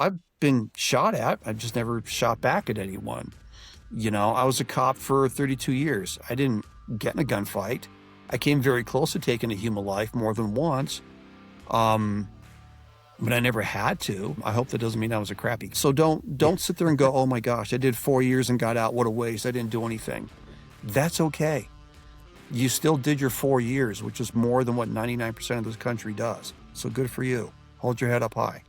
I've been shot at. I just never shot back at anyone. I was a cop for 32 years. I didn't get in a gunfight. I came very close to taking a human life more than once. Um, but I never had to. I hope that doesn't mean I was a crappy. So don't sit there and go, oh my gosh, I did 4 years and got out. What a waste. I didn't do anything. That's okay. You still did your 4 years, which is more than what 99% of this country does. So good for you. Hold your head up high.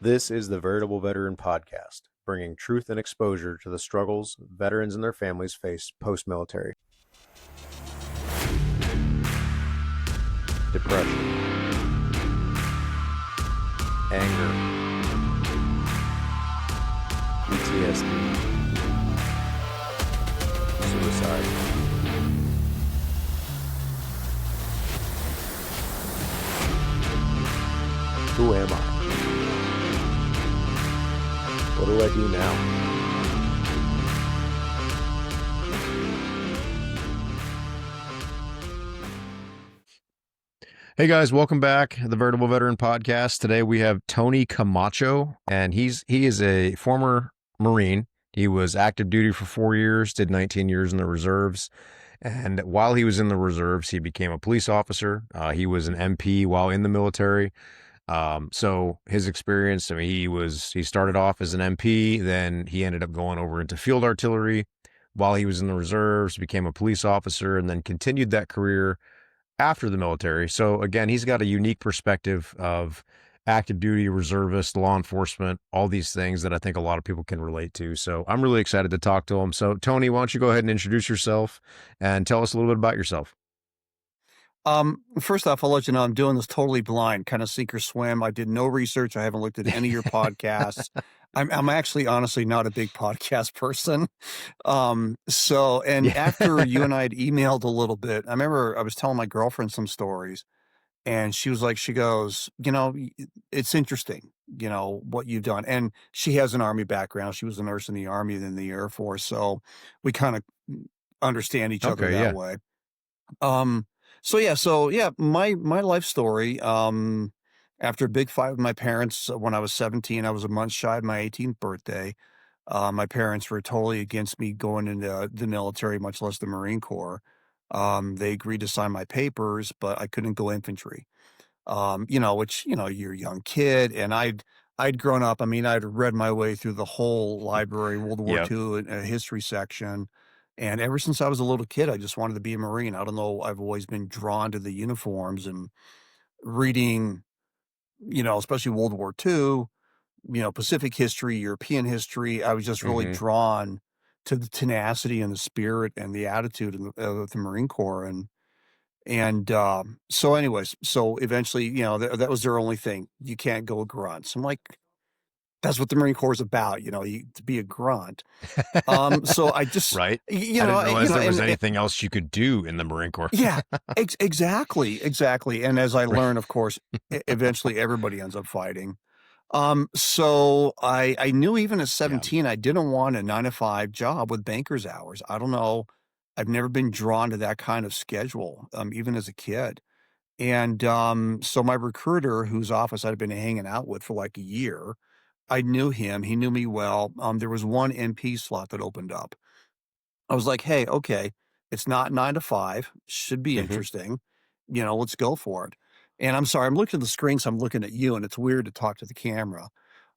This is the Veritable Veteran Podcast, bringing truth and exposure to the struggles veterans and their families face post-military. Depression, anger, PTSD, suicide. Who am I? What do I do now? Hey guys, welcome back to the Veritable Veteran Podcast. Today we have Tony Camacho, and he is a former Marine. He was active duty for 4 years, did 19 years in the reserves. And while he was in the reserves, he became a police officer. He was an MP while in the military. So his experience, I mean, he started off as an MP, then he ended up going over into field artillery while he was in the reserves, became a police officer, and then continued that career after the military. So again, he's got a unique perspective of active duty, reservist, law enforcement, all these things that I think a lot of people can relate to. So I'm really excited to talk to him. So Tony, why don't you go ahead and introduce yourself and tell us a little bit about yourself? First off, I'll let you know I'm doing this totally blind, kind of sink or swim. I did no research. I haven't looked at any of your podcasts. I'm actually honestly not a big podcast person. And after you and I had emailed a little bit, I remember I was telling my girlfriend some stories, and she goes, it's interesting, what you've done. And she has an Army background. She was a nurse in the Army and then the Air Force. So we kind of understand each other that way. My life story, after a big fight with my parents when I was 17, I was a month shy of my 18th birthday. My parents were totally against me going into the military, much less the Marine Corps. They agreed to sign my papers, but I couldn't go infantry. You're a young kid, and I'd grown up. I mean, I'd read my way through the whole library, World War II, and a history section. And ever since I was a little kid, I just wanted to be a Marine. I don't know. I've always been drawn to the uniforms and reading, especially World War II, Pacific history, European history. I was just really drawn to the tenacity and the spirit and the attitude of the Marine Corps. So eventually, that was their only thing. You can't go grunts. I'm like, that's what the Marine Corps is about, to be a grunt. So I just, right. I didn't realize there was anything else you could do in the Marine Corps. Yeah, exactly. And as I learn, of course, eventually everybody ends up fighting. So I knew even at 17, I didn't want a 9-to-5 job with banker's hours. I don't know. I've never been drawn to that kind of schedule, even as a kid. And so my recruiter, whose office I'd been hanging out with for like a year, I knew him. He knew me well. There was one MP slot that opened up. I was like, hey, okay, it's not 9 to 5. Should be interesting. Let's go for it. And I'm sorry, I'm looking at the screen, so I'm looking at you, and it's weird to talk to the camera.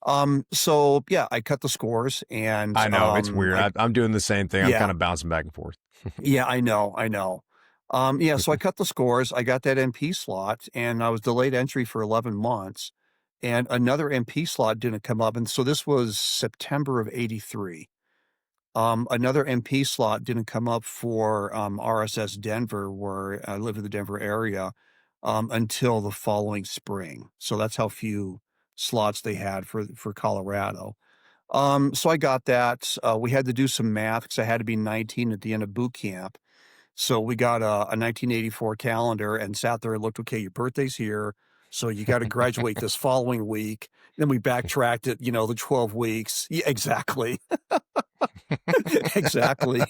I cut the scores, and I know it's weird. I'm doing the same thing. I'm kind of bouncing back and forth. Yeah, I know. So I cut the scores. I got that MP slot, and I was delayed entry for 11 months. And another MP slot didn't come up. And so this was September of 83. Another MP slot didn't come up for RSS Denver, where I live in the Denver area, until the following spring. So that's how few slots they had for Colorado. So I got that. We had to do some math because I had to be 19 at the end of boot camp. So we got a 1984 calendar and sat there and looked, okay, your birthday's here. So you got to graduate this following week. Then we backtracked it, the 12 weeks. Yeah, exactly. Exactly.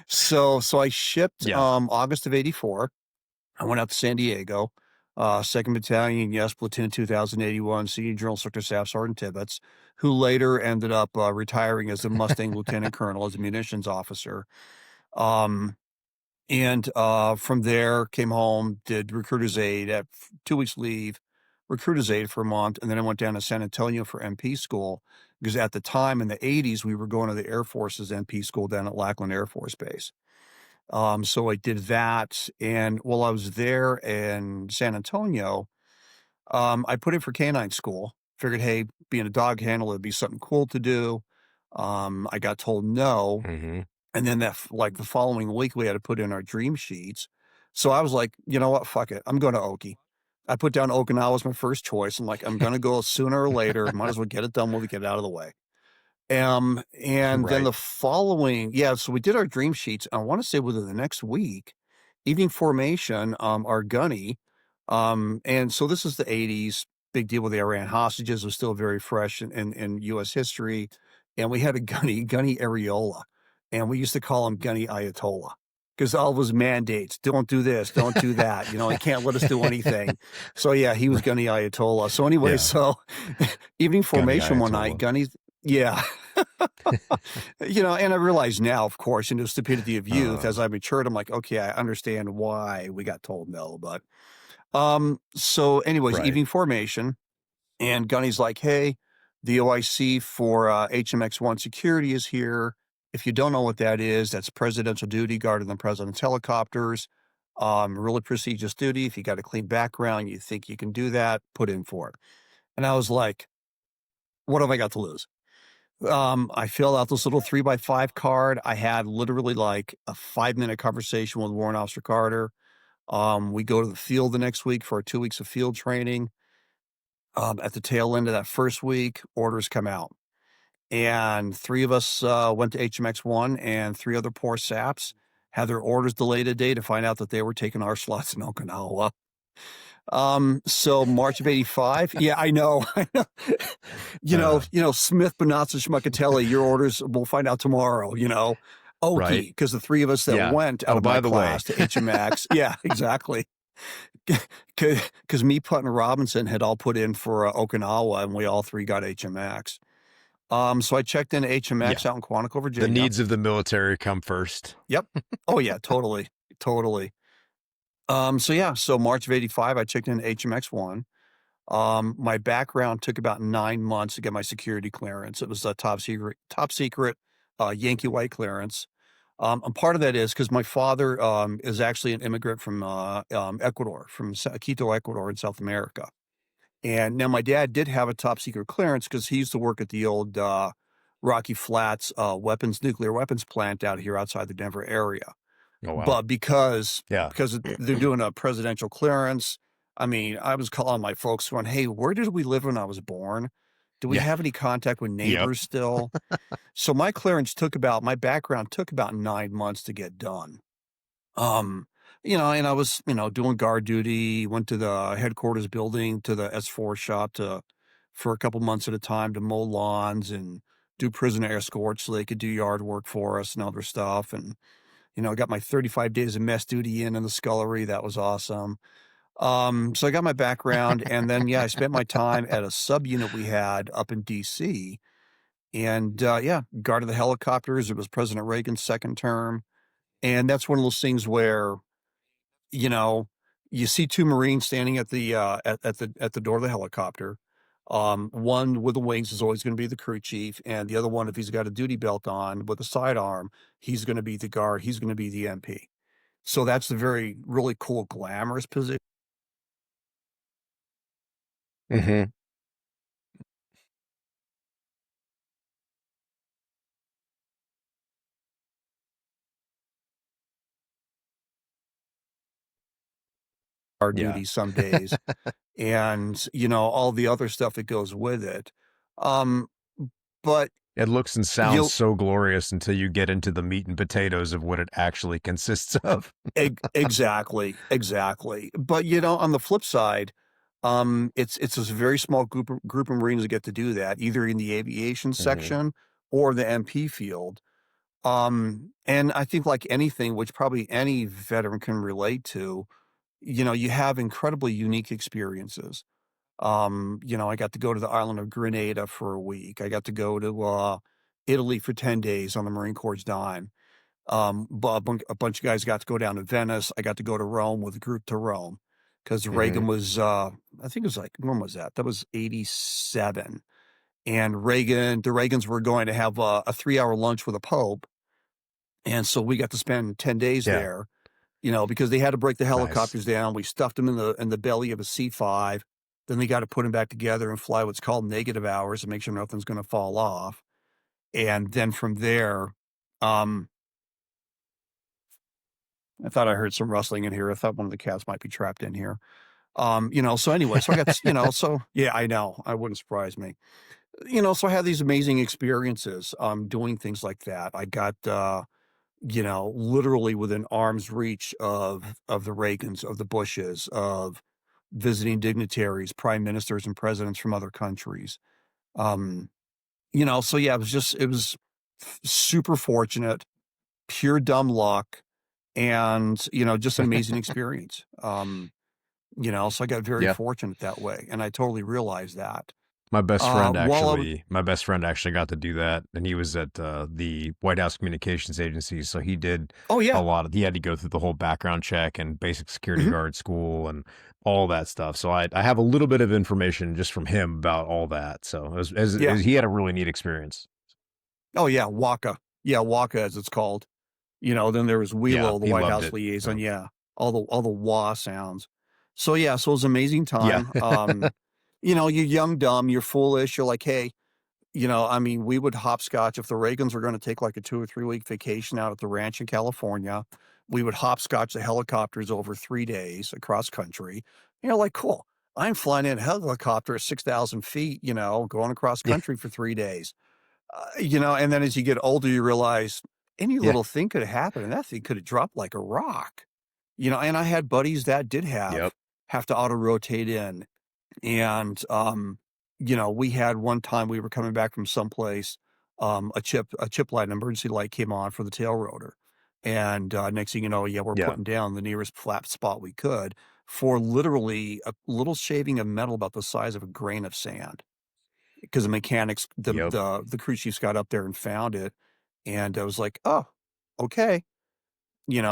So I shipped August of 84. I went out to San Diego. 2nd Battalion, yes, Platoon 2081, Senior General Instructor Staff Sergeant Tibbets, who later ended up retiring as a Mustang Lieutenant Colonel as a munitions officer. Um, and from there, came home, did recruiter's aid at 2 weeks leave, recruiter's aid for a month, and then I went down to San Antonio for MP school because at the time in the 80s, we were going to the Air Force's MP school down at Lackland Air Force Base. So I did that, and while I was there in San Antonio, I put in for canine school. Figured, hey, being a dog handler would be something cool to do. I got told no, Hmm. and then like the following week, we had to put in our dream sheets. So I was like, you know what, fuck it, I'm going to Okie. I put down Okinawa as my first choice. I'm like, I'm going to go sooner or later. Might as well get it done when we get it out of the way. And then Right. the following, yeah, so we did our dream sheets. I want to say within the next week, evening formation, our gunny. And so this is the 80s, big deal with the Iran hostages was still very fresh in US history. And we had a gunny Areola. And we used to call him Gunny Ayatollah because all of his mandates, don't do this, don't do that. You know, he can't let us do anything. So yeah, he was Right. Gunny Ayatollah. So anyway, Yeah. so evening Gunny formation one night, Ayatollah. Gunny's, yeah. You know, and I realize now, of course, in the stupidity of youth, Uh, as I matured, I'm like, okay, I understand why we got told no. But so anyways, right. evening formation, and Gunny's like, hey, the OIC for HMX1 security is here. If you don't know what that is, that's presidential duty, guarding the president's helicopters. Really prestigious duty. If you got a clean background, you think you can do that, put in for it. And I was like, what have I got to lose? I filled out this little 3x5 card. I had literally like a 5-minute conversation with Warrant Officer Carter. We go to the field the next week for 2 weeks of field training. At the tail end of that first week, orders come out. And 3 of us went to HMX1, and 3 other poor saps had their orders delayed a day to find out that they were taking our slots in Okinawa. So March of '85. Yeah, I know. I know. uh, Smith, Bonazza, Schmuckatelli, your orders, we'll find out tomorrow, right. Okie, because the 3 of us that Yeah. went out Oh, of my by the way, class to HMX. Yeah, exactly. Because me, Putt, and Robinson had all put in for Okinawa, and we all 3 got HMX. So I checked into yeah, HMX out in Quantico, the Virginia. needs of the military come first. Yep. Oh yeah, totally. Totally. So yeah, so March of '85, I checked into HMX1. My background took about 9 months to get my security clearance. It was a top secret, Yankee white clearance. And part of that is because my father is actually an immigrant from Ecuador, from Quito, Ecuador, in South America. And now my dad did have a top secret clearance because he used to work at the old Rocky Flats nuclear weapons plant out here outside the Denver area. Oh, wow. But because Yeah. they're doing a presidential clearance, I mean, I was calling my folks going, "Hey, where did we live when I was born? Do we Yeah. have any contact with Yep. neighbors still?" So my background took about 9 months to get done. And I was, doing guard duty, went to the headquarters building to the S4 shop for a couple months at a time to mow lawns and do prisoner escorts so they could do yard work for us and other stuff. And I got my 35 days of mess duty in the scullery. That was awesome. So I got my background, and then yeah, I spent my time at a subunit we had up in DC, and yeah, guarded the helicopters. It was President Reagan's second term, and that's one of those things where you know you see 2 Marines standing at the at the door of the helicopter. One with the wings is always going to be the crew chief, and the other one, if he's got a duty belt on with a sidearm, he's going to be the guard. He's going to be the MP. So that's a very really cool, glamorous position. Hmm. Our Yeah. duty some days, and all the other stuff that goes with it. Um, but It looks and sounds you'll so glorious until you get into the meat and potatoes of what it actually consists of. exactly, exactly. But on the flip side, it's a very small group of Marines that get to do that, either in the aviation Hmm. section or the MP field. And I think like anything, which probably any veteran can relate to, you have incredibly unique experiences. I got to go to the island of Grenada for a week. I got to go to Italy for 10 days on the Marine Corps dime. But a bunch of guys got to go down to Venice. I got to go to Rome with a group to Rome because Hmm. Reagan was, I think it was like, when was that? That was 87. And the Reagans were going to have a 3 hour lunch with the Pope. And so we got to spend 10 days Yeah. there, because they had to break the Nice. helicopters down. We stuffed them in the belly of a C-5. Then they got to put them back together and fly what's called negative hours to make sure nothing's going to fall off. And then from there, um, I thought I heard some rustling in here. I thought one of the cats might be trapped in here. So anyway, so I got, so yeah, I know. I wouldn't surprise me. So I had these amazing experiences doing things like that. I got literally within arm's reach of the Reagans, of the Bushes, of visiting dignitaries, prime ministers and presidents from other countries. Um, so yeah, it was super fortunate, pure dumb luck, and just an amazing experience. So I got very Yeah. fortunate that way, and I totally realized that. While I was, My best friend actually got to do that, and he was at the White House Communications Agency, so he did oh a yeah, lot of. He had to go through the whole background check and basic security mhm, guard school and all that stuff. So I have a little bit of information just from him about all that. So yeah, he had a really neat experience. oh yeah, Waka as it's called. Then there was Yeah, Wheelo, the he White loved House it. liaison, So yeah, all the wah sounds. So, yeah, so it was an amazing yeah, time. You're young, dumb, you're foolish, you're like, "Hey," I mean, we would hopscotch if the Reagans were gonna take, like, a 2 or 3-week vacation out at the ranch in California, we would hopscotch the helicopters over 3 days across country. Like, "Cool. I'm flying in a helicopter at 6,000 feet, going across yeah, country for 3 days." And then as you get older, you realize any yeah, little thing could have happened, and that thing could have dropped like a rock. And I had buddies that did yep, have to auto rotate in, and we had one time we were coming back from someplace, a chip light, an emergency light came on for the tail rotor, and next thing you know, yeah, we're yeah, putting down the nearest flat spot we could for literally a little shaving of metal about the size of a grain of sand. Because the mechanics, yep. the crew chiefs got up there and found it, and I was like, "Oh, okay."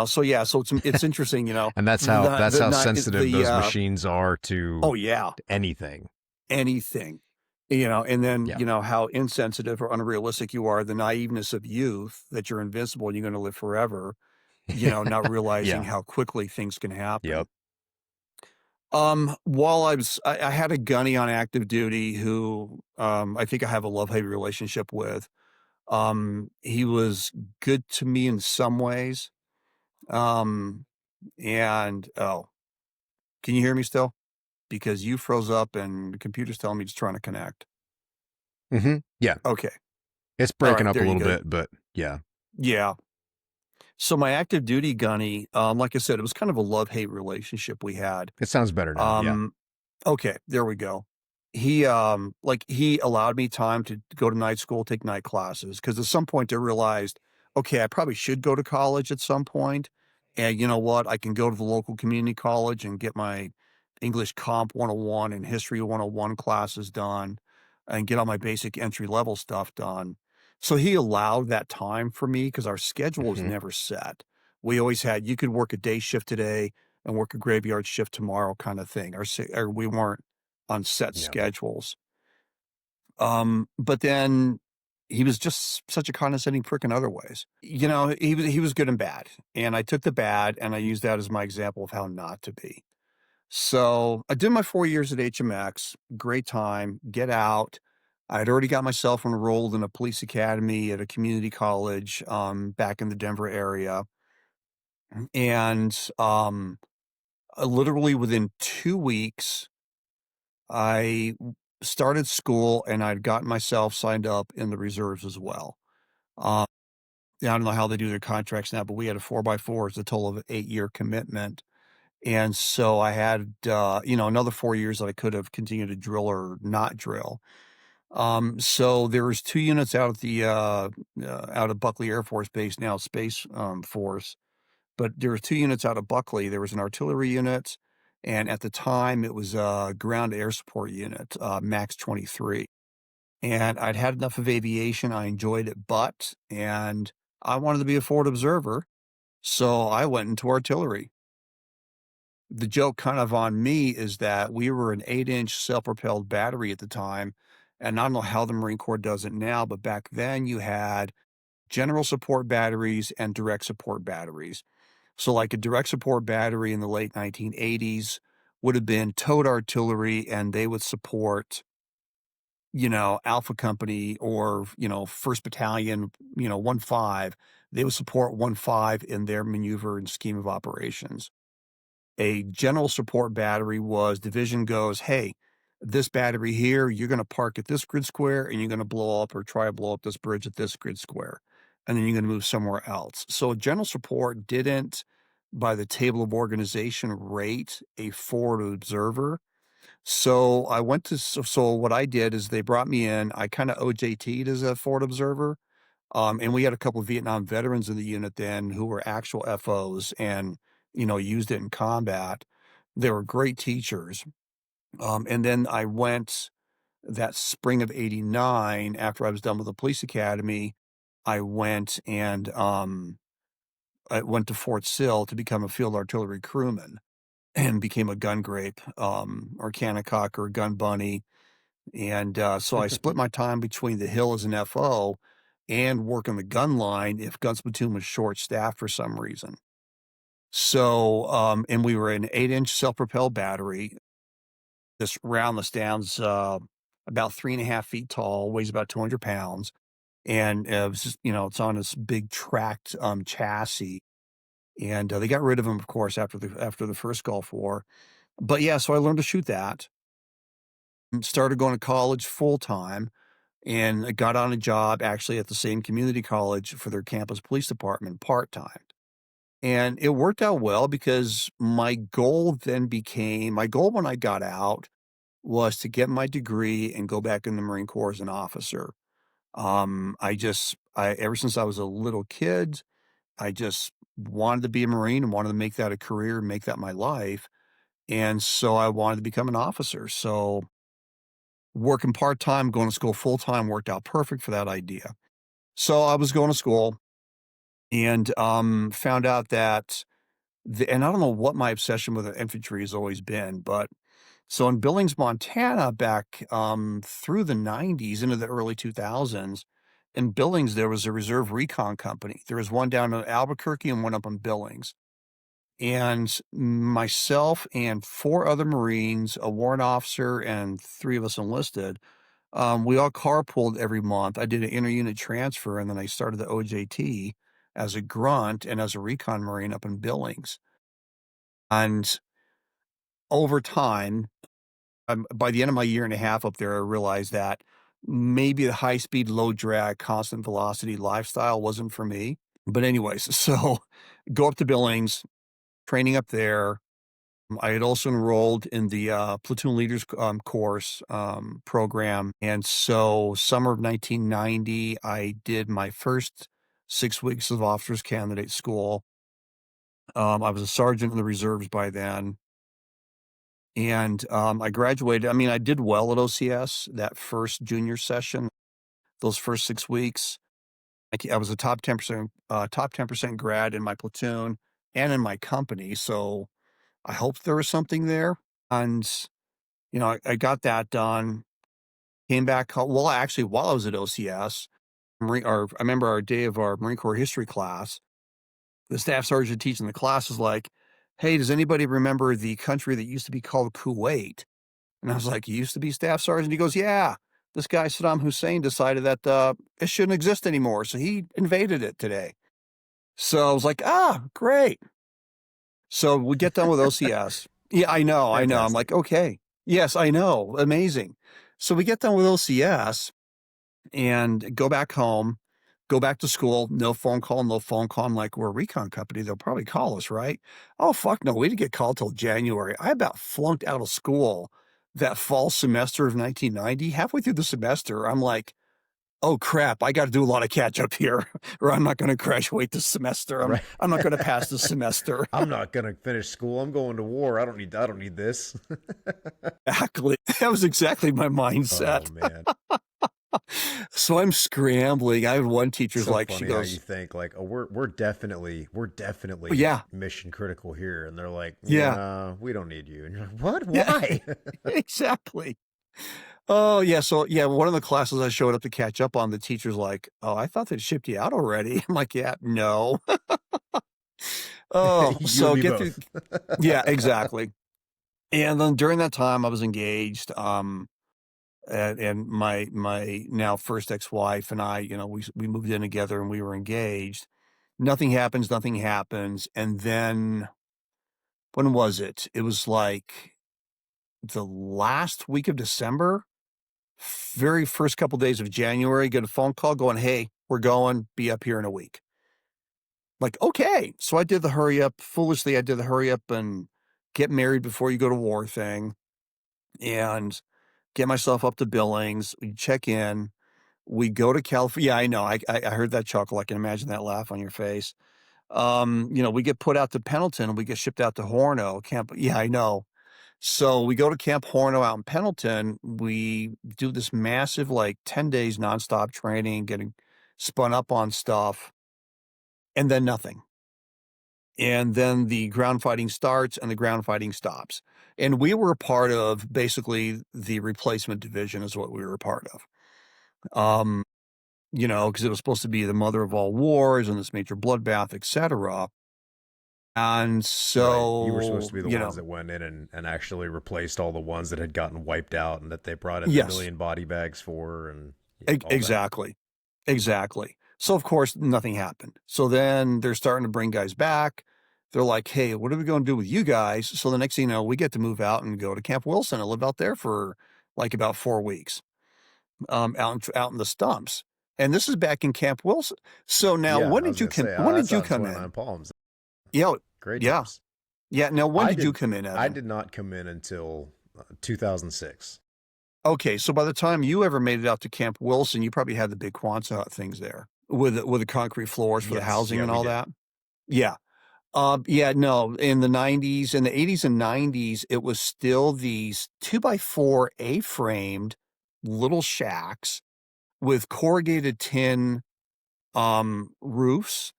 So yeah, so it's interesting, And that's the how night sensitive the, those machines are oh yeah, to anything. anything, and then, Yeah, how insensitive or unrealistic you are, the naiveness of youth that you're invincible and you're gonna live forever, not realizing yeah, how quickly things can happen. yep. While I had a gunny on active duty who, I think I have a love-hate relationship with. He was good to me in some ways. Um, and oh, can you hear me still? Because you froze up and the computer's telling me it's trying to connect. Yeah. Okay. It's All breaking right. up There a you little go. bit, but yeah. Yeah. So my active duty gunny, like I said, it was kind of a love-hate relationship we had. It sounds better now. Yeah. Um, okay, there we go. He allowed me time to go to night school, take night classes, because at some point I realized, okay, I probably should go to college at some point. And you know what? I can go to the local community college and get my English Comp 101 and History 101 classes done and get all my basic entry level stuff done. So he allowed that time for me because our schedule was Mhm. never set. We always had, you could work a day shift today and work a graveyard shift tomorrow kind of thing. Or we weren't on set Yeah. schedules. But then he was just such a condescending prick in other ways. He was good and bad. And I took the bad and I used that as my example of how not to be. So I did my 4 years at HMX, great time, get out. I'd already got myself enrolled in a police academy at a community college back in the Denver area. And literally within 2 weeks, I started school and I'd gotten myself signed up in the reserves as well. Um, yeah, I don't know how they do their contracts now, but we had a 4x4 as a total of an 8 year commitment. And so I had, another 4 years that I could have continued to drill or not drill. So there was 2 units out at out of Buckley Air Force Base, now Space Force. but there were 2 units out of Buckley. There was an artillery unit, and at the time, it was a ground air support unit, MAX 23. And I'd had enough of aviation, I enjoyed it, and I wanted to be a forward observer, so I went into artillery. The joke kind of on me is that we were an 8-inch self-propelled battery at the time, and I don't know how the Marine Corps does it now, but back then you had general support batteries and direct support batteries. So, like, a direct support battery in the late 1980s would have been towed artillery, and they would support, Alpha Company or, 1st Battalion, 1-5. They would support 1-5 in their maneuver and scheme of operations. A general support battery was division goes, "Hey, this battery here, you're gonna park at this grid square, and you're gonna blow up or try to blow up this bridge at this grid square, and then you're gonna move somewhere else." So general support didn't, by the table of organization, rate a forward observer. So I went to so what I did is they brought me in, I kinda OJT'd as a forward observer, and we had a couple of Vietnam veterans in the unit then who were actual FOs and, used it in combat. They were great teachers. And then I went that spring of '89 after I was done with the police academy, I went and, I went to Fort Sill to become a field artillery crewman and became a gun grape, or cannock or gun bunny. And, so I split my time between the Hill as an FO and working the gun line if Guns Platoon was short-staffed for some reason. So, and we were an 8-inch self-propelled battery. This round that stands, about 3.5 feet tall, weighs about 200 pounds, and, it was just, it's on this big tracked, chassis, and, they got rid of them, of course, after the first Gulf War. But, yeah, so I learned to shoot that and started going to college full-time. And I got on a job actually at the same community college for their campus police department part-time. And it worked out well because my goal when I got out was to get my degree and go back in the Marine Corps as an officer. Ever since I was a little kid, I just wanted to be a Marine and wanted to make that a career and make that my life. And so I wanted to become an officer. So working part-time, going to school full-time worked out perfect for that idea. So I was going to school and, found out that and I don't know what my obsession with the infantry has always been, but so in Billings, Montana, back, through the '90s into the early 2000s, in Billings, there was a reserve recon company. There was one down in Albuquerque and one up in Billings. And myself and 4 other Marines, a warrant officer, and 3 of us enlisted, we all carpooled every month. I did an inter-unit transfer, and then I started the OJT as a grunt and as a recon Marine up in Billings. And over time, by the end of my year and a half up there, I realized that maybe the high speed, low drag, constant velocity lifestyle wasn't for me. But anyways, so go up to Billings, training up there. I had also enrolled in the platoon leaders course program. And so summer of 1990, I did my first 6 weeks of officers candidate school. I was a sergeant in the reserves by then. And I graduated. I mean, I did well at OCS that first junior session, those first 6 weeks. I was a top 10% grad in my platoon and in my company. So I hoped there was something there. And, I got that done, came back well, actually, while I was at OCS, I remember our day of our Marine Corps history class, the staff sergeant teaching the class was like, "Hey, does anybody remember the country that used to be called Kuwait?" And I was like, "You used to be staff sergeant?" He goes, "Yeah, this guy Saddam Hussein decided that, it shouldn't exist anymore, so he invaded it today." So I was like, "Ah, great." So we get done with OCS. Yeah, I know. I'm Fantastic. like, "Okay. Yes, I know. Amazing." So we get done with OCS and go back home, go back to school, no phone call, no phone call. I'm like, "We're a recon company. They'll probably call us, right?" "Oh, fuck no. We didn't get called till January." I about flunked out of school that fall semester of 1990. Halfway through the semester, I'm like, oh crap, I got to do a lot of catch up here, or I'm not going to graduate this semester. I'm Right. I'm not going to pass this semester. I'm not gonna finish school. I'm going to war. I don't need this. Exactly. That was exactly my Oh mindset. man. So I'm scrambling. I had one teacher's So like, she funny how you goes, think like, oh, we're "Oh, definitely yeah, mission critical here, and they're like, yeah, nah, we don't need you, and you're like, what? yeah, Why? exactly." Oh, yeah. So, yeah, one of the classes I showed up to catch up on, the teacher's like, "Oh, I thought they'd shipped you out already." I'm like, "Yeah, no." Oh, You and so me get through. both. Yeah, exactly. And then during that time, I was engaged. And my now first ex-wife and I, we moved in together and we were engaged. Nothing happens, nothing happens. And then when was it? It was like the last week of December, very first couple days of January, get a phone call going, "Hey, we're going, be up here in a week." Like, okay. So I did the hurry up. Foolishly, I did the hurry up and get married before you go to war thing and get myself up to Billings. We check in. We go to California. Yeah, I know. I heard that chuckle. I can imagine that laugh on your face. We get put out to Pendleton and we get shipped out to Horno Camp. Yeah, I know. So we go to Camp Horno out in Pendleton. We do this massive, like 10 days nonstop training, getting spun up on stuff, and then nothing. And then the ground fighting starts and the ground fighting stops. And we were a part of basically the replacement division is what we were a part of. Um, because it was supposed to be the mother of all wars and this major bloodbath, etc. And Right. You were supposed so, to be the ones that went in and actually replaced all the ones that had gotten wiped out and that they brought in the yes, million body bags for and all that. exactly. Exactly. So, of course, nothing happened. So then they're starting to bring guys back. They're like, "Hey, what are we going to do with you guys?" So the next thing you know, we get to move out and go to Camp Wilson and live out there for like about 4 weeks, out in the stumps. And this is back in Camp Wilson. So now, Yeah, when I was did you gonna come? say When did that's you out in come 29 in? Palms. Yeah, Great yeah, times. yeah. Now, when I did you did come in, I Evan? did not come in until 2006. Okay, so by the time you ever made it out to Camp Wilson, you probably had the big Quonset hut things there with the concrete floors for the Yes, housing yeah, and we all did. that. Yeah. Yeah, no, in the 90s, in the 80s and 90s, it was still these 2 by 4 A-framed little shacks with corrugated tin, roofs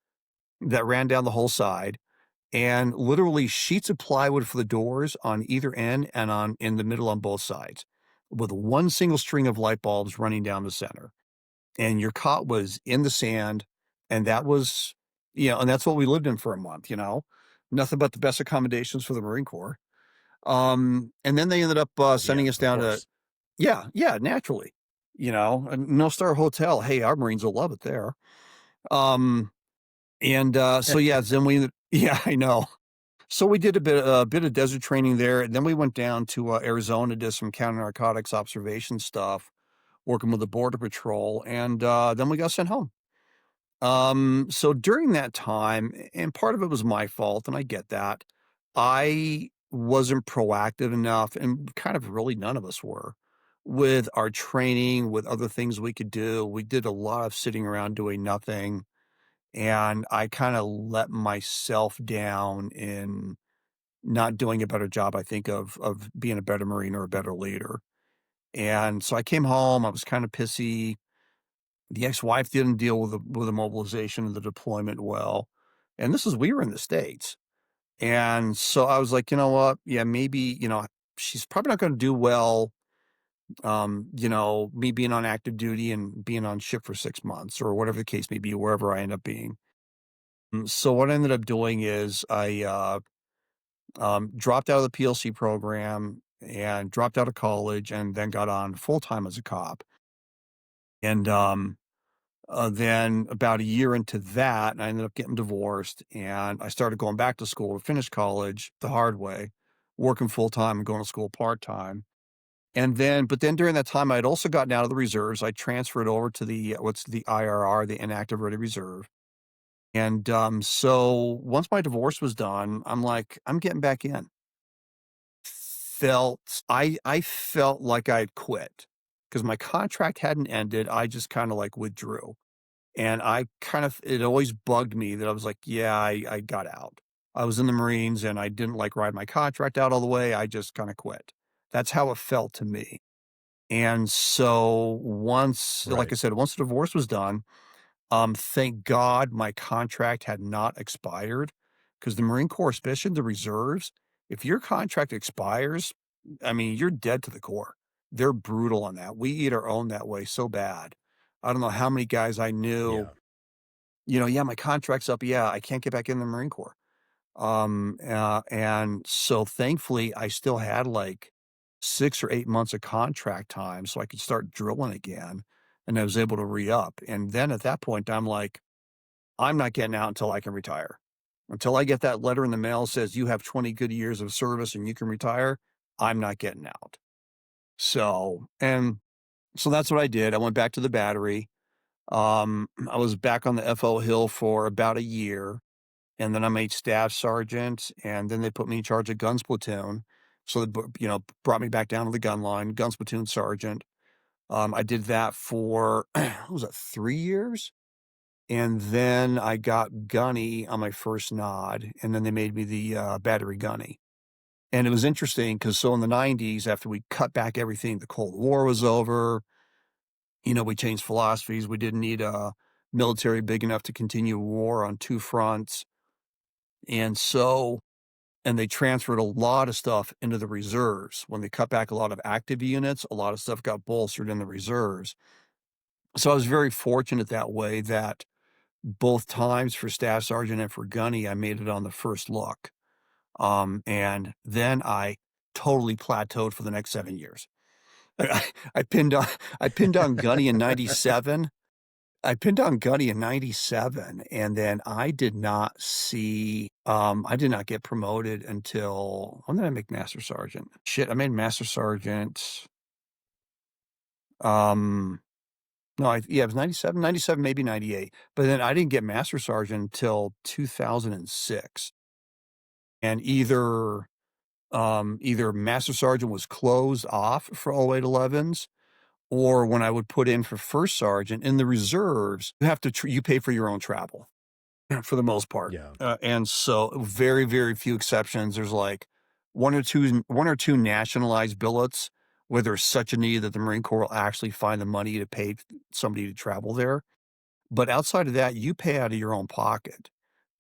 that ran down the whole side and literally sheets of plywood for the doors on either end and on in the middle on both sides with one single string of light bulbs running down the center. And your cot was in the sand, and that was and that's what we lived in for a month. Nothing but the best accommodations for the Marine Corps. And then they ended up, Yeah, sending us of down to course. yeah, yeah, naturally, a no-star hotel. Hey, our Marines will love it there. Um, so yeah, then we yeah, I know. So we did a bit of desert training there, and then we went down to, Arizona, did some counter narcotics observation stuff, working with the border patrol, and, then we got sent home. So during that time, and part of it was my fault, and I get that, I wasn't proactive enough, and kind of really none of us were, with our training, with other things we could do. We did a lot of sitting around doing nothing, and I kind of let myself down in not doing a better job, I think, of being a better Marine or a better leader. And so I came home, I was kind of pissy. The ex-wife didn't deal with the mobilization and the deployment well. And this is we were in the States. And so I was like, "You know what? Yeah, maybe, she's probably not gonna do well, me being on active duty and being on ship for 6 months," or whatever the case may be, wherever I end up being. So what I ended up doing is I dropped out of the PLC program and dropped out of college and then got on full-time as a cop. And, then about a year into that, I ended up getting divorced, and I started going back to school to finish college the hard way, working full time and going to school part time. But then during that time, I had also gotten out of the reserves. I transferred over to what's the IRR, the inactive ready reserve. And so once my divorce was done, I'm like, I'm getting back in. I felt like I'd quit. because my contract hadn't ended. I just kind of like withdrew. And I kind of, it always bugged me that I was like, yeah, I got out. I was in the Marines and I didn't like ride my contract out all the way. I just kind of quit. That's how it felt to me. And so once, like Right. I said, once the divorce was done, thank God my contract had not expired because the Marine Corps, especially the reserves, if your contract expires, I mean, you're dead to the core. They're brutal on that. We eat our own that way so bad. I don't know how many guys I knew, Yeah. yeah, my contract's up. Yeah, I can't get back in the Marine Corps. And so thankfully I still had like 6 or 8 months of contract time so I could start drilling again. And I was able to re-up. And then at that point, I'm like, I'm not getting out until I can retire. Until I get that letter in the mail says you have 20 good years of service and you can retire, I'm not getting out. So that's what I did. I went back to the battery. I was back on the FO Hill for about a year, and then I made staff sergeant, and then they put me in charge of guns platoon. So they, brought me back down to the gun line, guns platoon sergeant. I did that for, what was that, 3 years? And then I got gunny on my first nod, and then they made me the battery gunny. And it was interesting because so in the 90s, after we cut back everything, the Cold War was over. We changed philosophies. We didn't need a military big enough to continue war on two fronts. And so, and they transferred a lot of stuff into the reserves. When they cut back a lot of active units, a lot of stuff got bolstered in the reserves. So I was very fortunate that way that both times for staff sergeant and for gunny, I made it on the first look. And then I totally plateaued for the next 7 years. I pinned on, I pinned on gunny in 97. I pinned on gunny in 97, and then I did not get promoted until, when did I make master sergeant? Shit, I made master sergeant. Um, no, it was 97, 97, maybe 98. But then I didn't get master sergeant until 2006. And either master sergeant was closed off for 0811s, or when I would put in for first sergeant in the reserves, you have to, you pay for your own travel for the most part. Yeah. And so very, very few exceptions. There's like one or two nationalized billets where there's such a need that the Marine Corps will actually find the money to pay somebody to travel there. But outside of that, you pay out of your own pocket.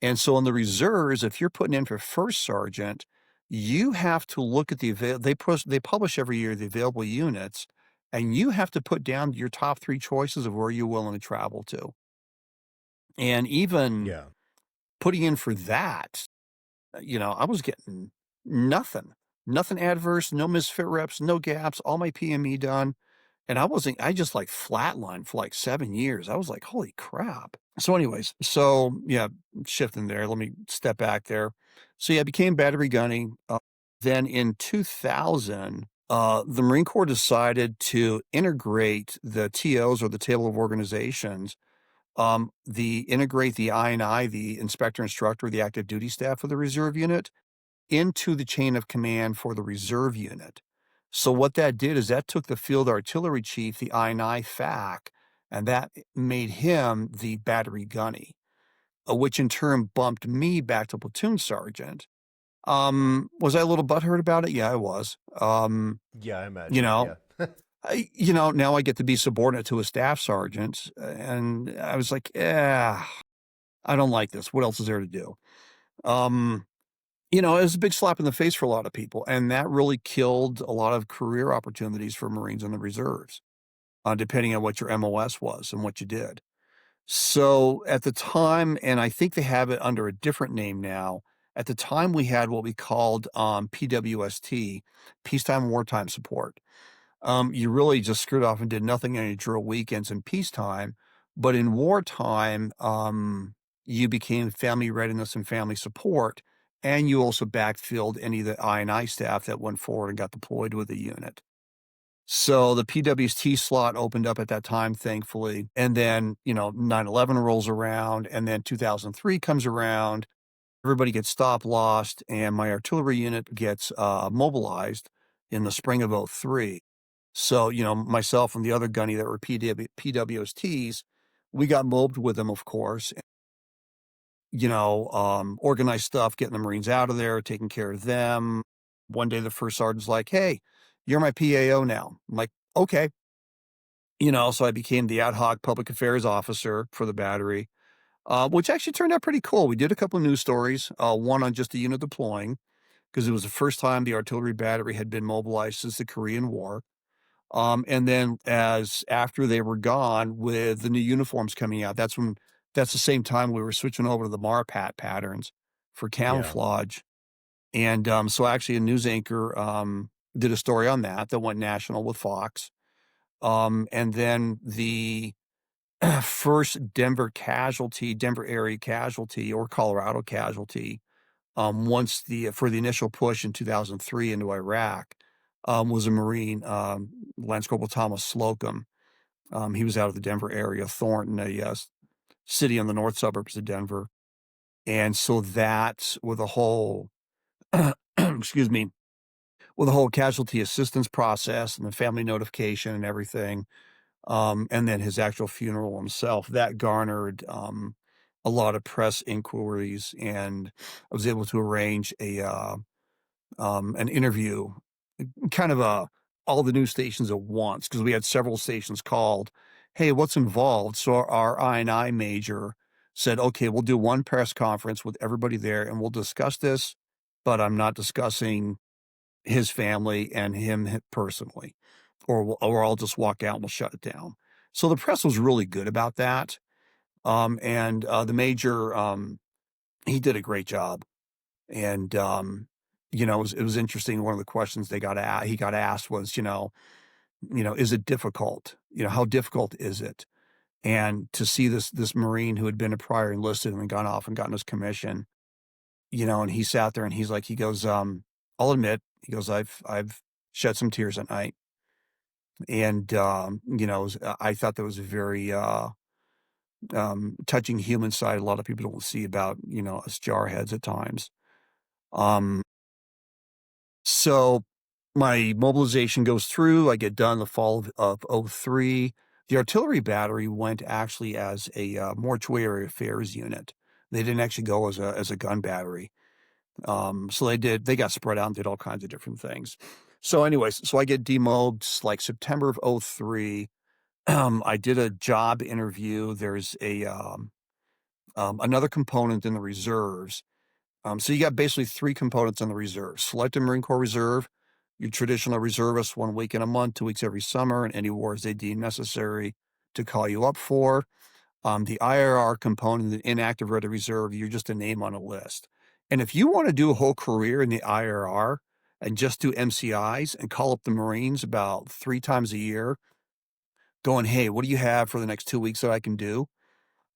And so in the reserves, if you're putting in for first sergeant, you have to look at they publish every year the available units, and you have to put down your top three choices of where you're willing to travel to. And even Yeah. putting in for that, I was getting nothing, nothing adverse, no misfit reps, no gaps, all my PME done. And I just like flatlined for like 7 years. I was like, holy crap. So, anyways, so yeah, shifting there. Let me step back there. So, yeah, I became battery gunning. Then in 2000, the Marine Corps decided to integrate the TOs, or the table of organizations, integrate the I&I, the inspector instructor, the active duty staff of the reserve unit, into the chain of command for the reserve unit. So what that did is that took the field artillery chief, the I&I FAC, and that made him the battery gunny, which in turn bumped me back to platoon sergeant. Was I a little butthurt about it? Yeah, I was. Yeah, I You imagine. know, Yeah. now I get to be subordinate to a staff sergeant, and I was like, yeah, I don't like this. What else is there to do? Um, it was a big slap in the face for a lot of people, and that really killed a lot of career opportunities for Marines in the reserves, depending on what your MOS was and what you did. So at the time, and I think they have it under a different name now, at the time we had what we called PWST, peacetime wartime support. You really just screwed off and did nothing on your drill weekends in peacetime, but in wartime, you became family readiness and family support, and you also backfilled any of the I&I staff that went forward and got deployed with the unit. So the PWST slot opened up at that time, thankfully, and then 9/11 rolls around, and then 2003 comes around. Everybody gets stop lost, and my artillery unit gets mobilized in the spring of '03. So, myself and the other gunny that were PWSTs, we got mobbed with them, of course, organized stuff, getting the Marines out of there, taking care of them. One day the first sergeant's like, "Hey, you're my PAO now." I'm like, "Okay." So I became the ad hoc public affairs officer for the battery, which actually turned out pretty cool. We did a couple of news stories, one on just the unit deploying, because it was the first time the artillery battery had been mobilized since the Korean War. And then as after they were gone with the new uniforms coming out, that's the same time we were switching over to the Marpat patterns for Yeah. camouflage. And so actually a news anchor did a story on that went national with Fox. And then the first Denver area casualty or Colorado casualty, once for the initial push in 2003 into Iraq, was a Marine, Lance Corporal Thomas Slocum. He was out of the Denver area, Thornton, a city in the north suburbs of Denver. And so that with a whole, excuse me, with the whole casualty assistance process and the family notification and everything, and then his actual funeral himself, that garnered a lot of press inquiries, and I was able to arrange an interview, kind of all the news stations at once because we had several stations called. Hey, what's involved? So our I&I major said, okay, we'll do one press conference with everybody there, and we'll discuss this, but I'm not discussing his family and him personally, or I'll just walk out and we'll shut it down. So the press was really good about that. And the major, he did a great job. And, it was interesting. One of the questions he got asked was, is it difficult? How difficult is it? And to see this Marine who had been a prior enlisted and gone off and gotten his commission, and he sat there and he goes, I'll admit, he goes, I've shed some tears at night. And, I thought that was a very, touching human side. A lot of people don't see about, us jarheads at times. Um, so my mobilization goes through. I get done the fall of '03. The artillery battery went actually as a mortuary affairs unit. They didn't actually go as a gun battery. So they got spread out and did all kinds of different things. So anyways, so I get demobbed like September of '03. I did a job interview. There's another component in the reserves. So you got basically three components in the reserve: selected Marine Corps Reserve, your traditional reservists, 1 week in a month, 2 weeks every summer, and any wars they deem necessary to call you up for. The IRR component, the inactive ready reserve, you're just a name on a list. And if you want to do a whole career in the IRR and just do MCIs and call up the Marines about 3 times a year, going, hey, what do you have for the next 2 weeks that I can do?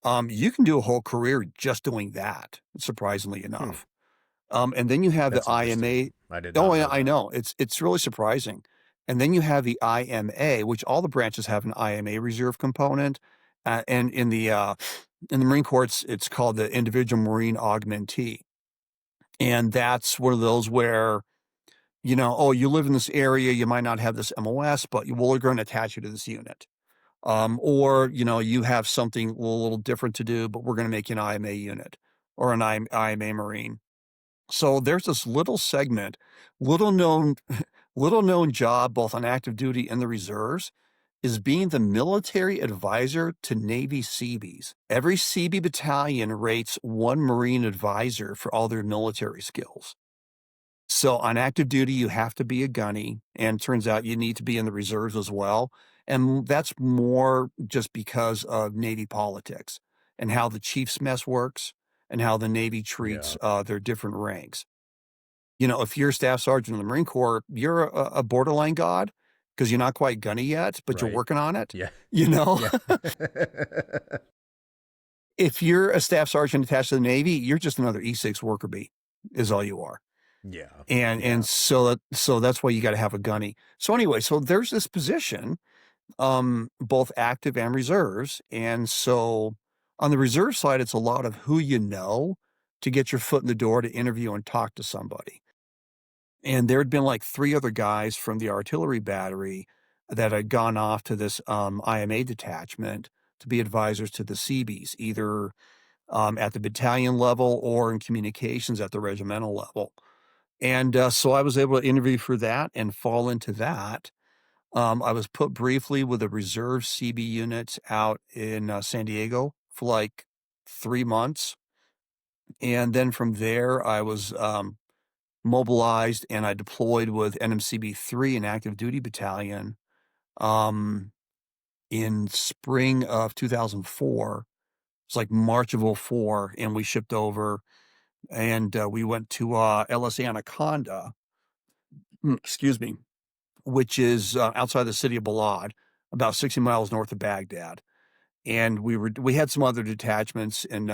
You can do a whole career just doing that, surprisingly Hmm. enough. And then you have the That's interesting. IMA. I did Oh, not yeah, know I that. know. It's really surprising. And then you have the IMA, which all the branches have an IMA reserve component. And in the Marine Corps, it's called the Individual Marine Augmentee. And that's one of those where, oh, you live in this area, you might not have this MOS, but we're going to attach you to this unit. Or, you have something a little different to do, but we're going to make you an IMA unit or an IMA Marine. So there's this little segment, little known, little known job, both on active duty and the reserves, is being the military advisor to Navy Seabees. Every Seabee battalion rates one Marine advisor for all their military skills. So on active duty, you have to be a gunny, and turns out you need to be in the reserves as well. And that's more just because of Navy politics and how the chief's mess works and how the Navy treats Yeah. their different ranks. If you're a staff sergeant in the Marine Corps, you're a borderline god because you're not quite gunny yet, but you're Right. working on it. Yeah. You know, Yeah. if you're a staff sergeant attached to the Navy, you're just another E6 worker bee, is all you are. Yeah. And Yeah. so that's why you got to have a gunny. So anyway, so there's this position, both active and reserves, and so on the reserve side, it's a lot of who you know to get your foot in the door to interview and talk to somebody. And there had been like three other guys from the artillery battery that had gone off to this IMA detachment to be advisors to the Seabees, either at the battalion level or in communications at the regimental level. And so I was able to interview for that and fall into that. I was put briefly with a reserve CB unit out in San Diego for like 3 months. And then from there, I was mobilized and I deployed with NMCB 3, an active duty battalion, um, in spring of 2004. It's like March of '04, and we shipped over and we went to LS Anaconda, excuse me, which is outside the city of Balad, about 60 miles north of Baghdad. And we had some other detachments in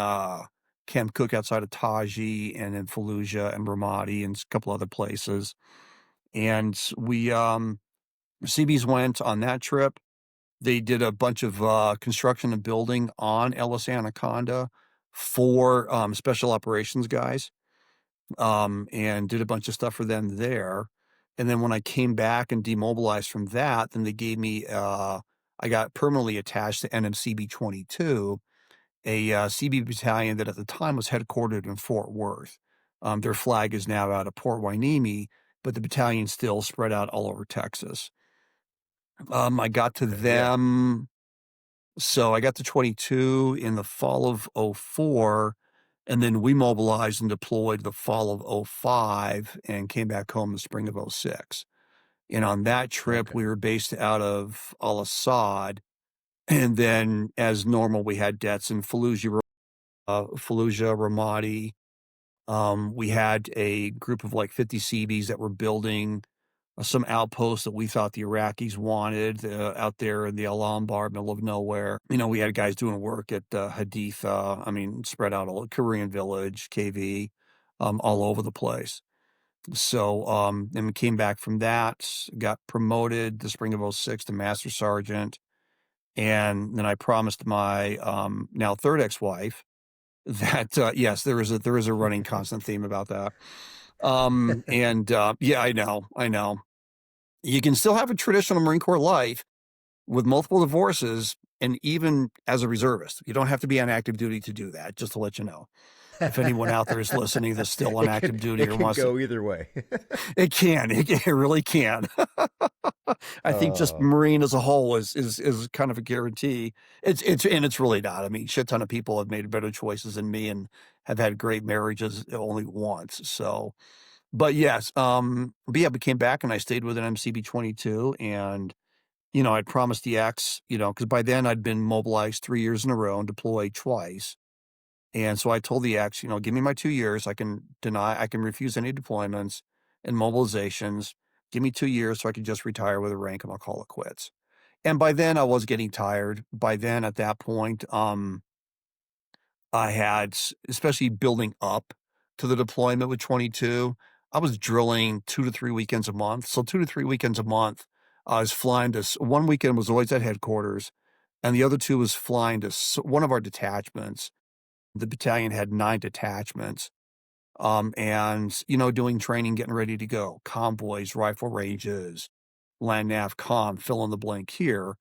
Camp Cook outside of Taji and in Fallujah and Ramadi and a couple other places. And we CBs went on that trip. They did a bunch of construction and building on LS Anaconda for special operations guys, and did a bunch of stuff for them there. And then when I came back and demobilized from that, then they gave me, I got permanently attached to NMCB 22, a CB battalion that at the time was headquartered in Fort Worth. Their flag is now out of Port Hueneme, but the battalion's still spread out all over Texas. I got to Okay. Yeah. them. So I got to 22 in the fall of '04, and then we mobilized and deployed the fall of '05 and came back home the spring of '06. And on that trip, Okay. we were based out of Al Assad. And then, as normal, we had debts in Fallujah, Ramadi. We had a group of like 50 Seabees that were building some outposts that we thought the Iraqis wanted out there in the Al Anbar, middle of nowhere. You know, we had guys doing work at Haditha, I mean, spread out all Korean Village, KV, all over the place. So, then we came back from that, got promoted the spring of '06 to Master Sergeant. And then I promised my now third ex-wife that yes, there is a running constant theme about that. And yeah, I know. You can still have a traditional Marine Corps life with multiple divorces and even as a reservist. You don't have to be on active duty to do that, just to let you know. If anyone out there is listening that's still on active duty It or can wants to, go either way. it really can. I think just uh, Marine as a whole is kind of a guarantee. It's really not. I mean, shit ton of people have made better choices than me and have had great marriages only once. So, but yes, but yeah, we came back and I stayed with an MCB 22 and I'd promised the ex, because by then I'd been mobilized 3 years in a row and deployed twice. And so I told the ex, give me my 2 years. I can refuse any deployments and mobilizations. Give me 2 years so I can just retire with a rank and I'll call it quits. And by then I was getting tired. By then at that point, I had, especially building up to the deployment with 22, I was drilling 2 to 3 weekends a month. So 2 to 3 weekends a month, I was flying to, one weekend was always at headquarters and the other two was flying to one of our detachments. The battalion had 9 detachments, and, doing training, getting ready to go, convoys, rifle ranges, land nav comm, fill in the blank here.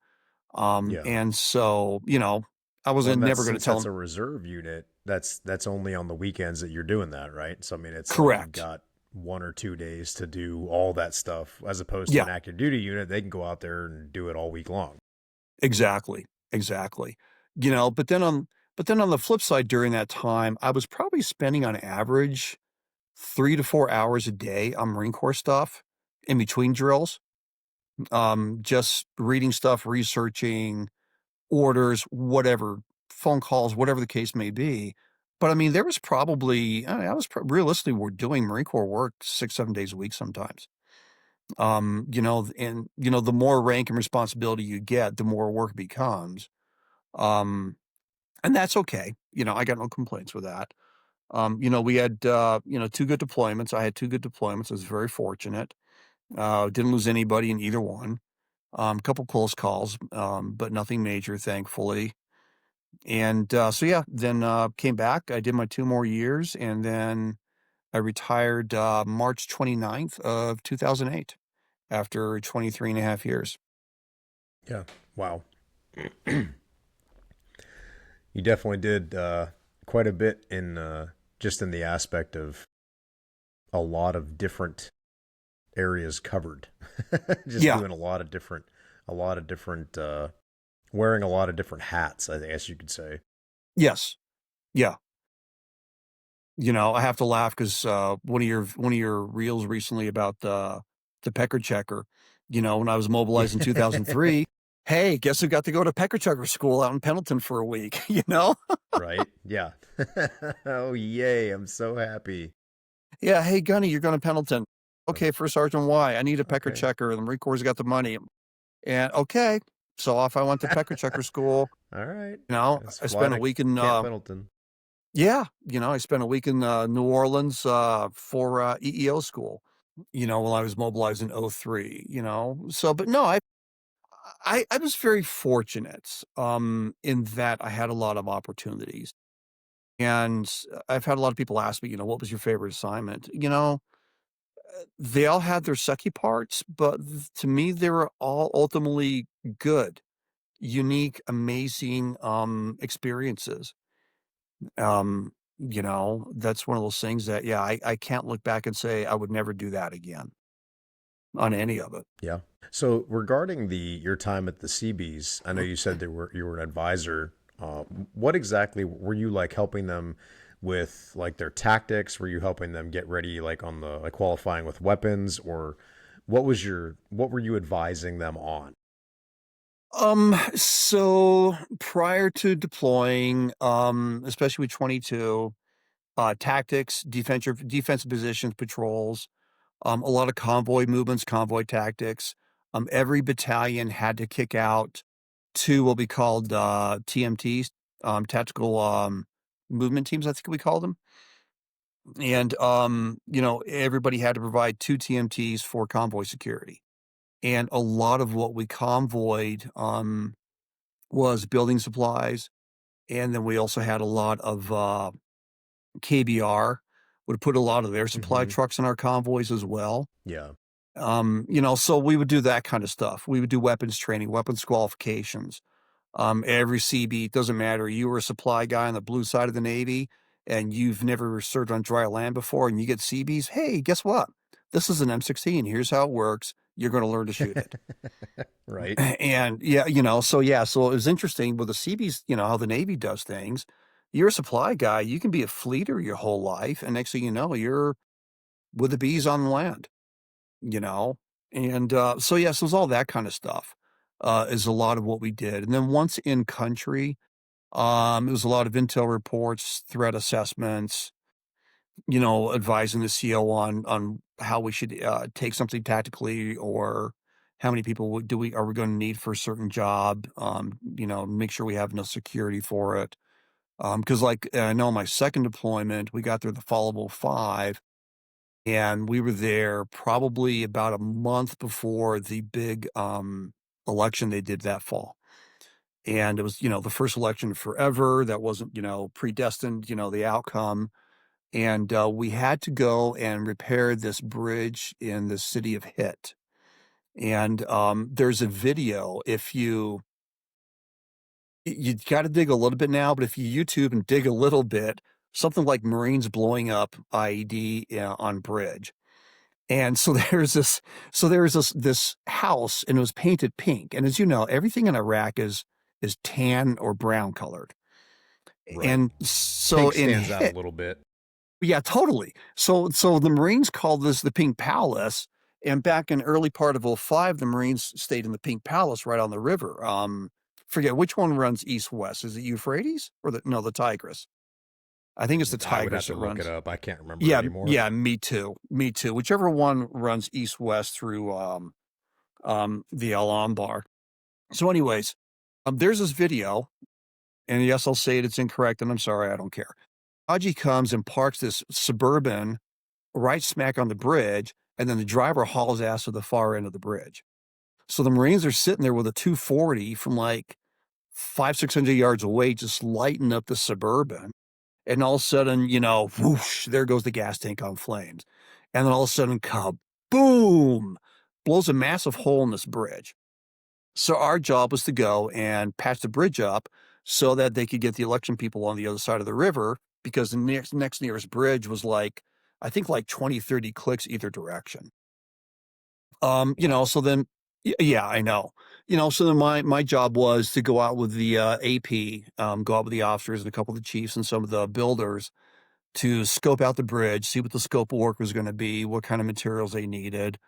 yeah. And so, I Well, wasn't and that's never going to since tell that's them a reserve unit, that's only on the weekends that you're doing that, right? So I mean, it's like you've correct. got 1 or 2 days to do all that stuff, as opposed to Yeah, an active duty unit. They can go out there and do it all week long. exactly. Exactly. But then on the flip side, during that time, I was probably spending on average 3 to 4 hours a day on Marine Corps stuff in between drills, just reading stuff, researching, orders, whatever, phone calls, whatever the case may be. But I mean, there was probably, I was realistically, we're doing Marine Corps work 6, 7 days a week sometimes. And the more rank and responsibility you get, the more work becomes. Um, and that's okay. I got no complaints with that. We had, 2 good deployments. I had 2 good deployments. I was very fortunate. Didn't lose anybody in either one. Couple close calls, but nothing major, thankfully. And, so yeah, then, came back. I did my 2 more years, and then I retired, March 29th of 2008 after 23 and a half years. Yeah. Wow. You definitely did quite a bit in just in the aspect of a lot of different areas covered. Just Yeah. doing a lot of different, wearing a lot of different hats, I guess you could say. Yes. Yeah. I have to laugh because one of your reels recently about the pecker checker, when I was Yeah. mobilized in 2003, hey, guess who got to go to pecker checker school out in Pendleton for a week, you know? Right? Yeah. Oh, yay. I'm so happy. Yeah, hey, Gunny, you're going to Pendleton. Um, Okay, First Sergeant Y, I need a pecker okay. checker. The Marine Corps has got the money. And okay, so off I went to pecker checker school. All right. Let's I fly spent a to week in Camp Pendleton. yeah, I spent a week in New Orleans for EEO school. While I was mobilized in '03. So but no, I was very fortunate in that I had a lot of opportunities. And I've had a lot of people ask me, what was your favorite assignment? They all had their sucky parts, but to me they were all ultimately good, unique, amazing experiences. That's one of those things that, yeah, I can't look back and say I would never do that again on any of it. Yeah. So regarding the your time at the Seabees, I know you said you were an advisor. What exactly were you like helping them with, like their tactics? Were you helping them get ready, like on the like qualifying with weapons, or what were you advising them on? So prior to deploying, especially with 22, tactics, defensive positions, patrols, a lot of convoy movements, convoy tactics. Every battalion had to kick out two what we called TMTs, tactical movement teams, I think we called them. And everybody had to provide two TMTs for convoy security. And a lot of what we convoyed was building supplies. And then we also had a lot of KBR would put a lot of their supply Mm-hmm. trucks in our convoys as well. Yeah. So we would do that kind of stuff. We would do weapons training, weapons qualifications. Every CB, doesn't matter. You were a supply guy on the blue side of the Navy and you've never served on dry land before and you get CBs. Hey, guess what? This is an M16. Here's how it works. You're going to learn to shoot it. Right. And so it was interesting with the CBs, how the Navy does things. You're a supply guy. You can be a fleeter your whole life. And next thing you know, you're with the bees on land, you know? And so it was all that kind of stuff is a lot of what we did. And then once in country, it was a lot of intel reports, threat assessments, advising the CO on how we should take something tactically or how many people are we going to need for a certain job. Make sure we have enough security for it. Because like I know my second deployment, we got there the fall of '05, and we were there probably about a month before the big election they did that fall. And it was, the first election forever that wasn't, predestined, the outcome. And we had to go and repair this bridge in the city of Hitt. And there's a video. If you got to dig a little bit now, but if you YouTube and dig a little bit, something like Marines blowing up IED on bridge. And so there's this house, and it was painted pink. And as you know, everything in Iraq is tan or brown colored. Right. And so Pink in stands out a Hitt, little bit. yeah, totally. So the Marines called this the Pink Palace, and back in early part of '05, the Marines stayed in the Pink Palace right on the river. Forget which one runs east-west. Is it Euphrates or the Tigris? I think it's the I would have Tigris to that look it runs. up. I can't remember Yeah, anymore. yeah, me too. Me too. Whichever one runs east-west through the El Anbar. So anyways, there's this video, and yes, I'll say it, it's incorrect, and I'm sorry, I don't care. Haji comes and parks this Suburban right smack on the bridge, and then the driver hauls ass to the far end of the bridge. So the Marines are sitting there with a 240 from like 600 yards away, just lighting up the Suburban. And all of a sudden, whoosh, there goes the gas tank on flames. And then all of a sudden, kaboom, blows a massive hole in this bridge. So our job was to go and patch the bridge up so that they could get the election people on the other side of the river because the next nearest bridge was like, I think like 20, 30 clicks either direction. Wow. So then yeah, I know. So then my job was to go out with the, AP, go out with the officers and a couple of the chiefs and some of the builders to scope out the bridge, see what the scope of work was gonna be, what kind of materials they needed,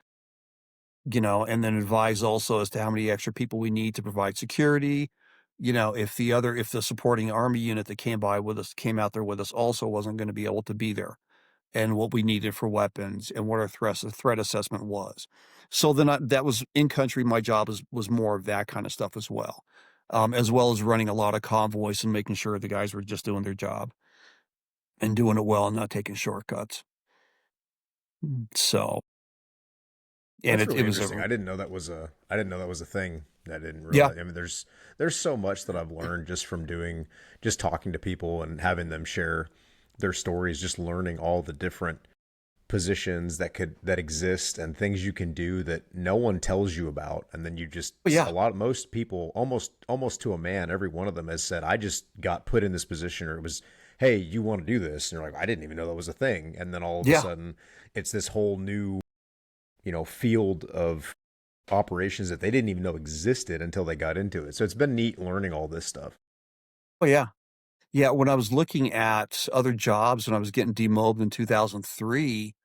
and then advise also as to how many extra people we need to provide security. If the supporting army unit that came out there with us also wasn't gonna be able to be there, and what we needed for weapons and what our threat assessment was. So then that was in country. My job was more of that kind of stuff as well as running a lot of convoys and making sure the guys were just doing their job and doing it well and not taking shortcuts. So, and That's it really was interesting. a I didn't know that was a thing. I didn't yeah, realize. I mean, there's so much that I've learned just from just talking to people and having them share their stories, just learning all the different positions that exist and things you can do that no one tells you about. And then you just yeah, most people, almost to a man, every one of them has said, I just got put in this position, or it was, hey, you want to do this? And you're like, I didn't even know that was a thing. And then all of a yeah. sudden it's this whole new, field of operations that they didn't even know existed until they got into it. So it's been neat learning all this stuff. Oh yeah, yeah. When I was looking at other jobs when I was getting demobbed in 2003,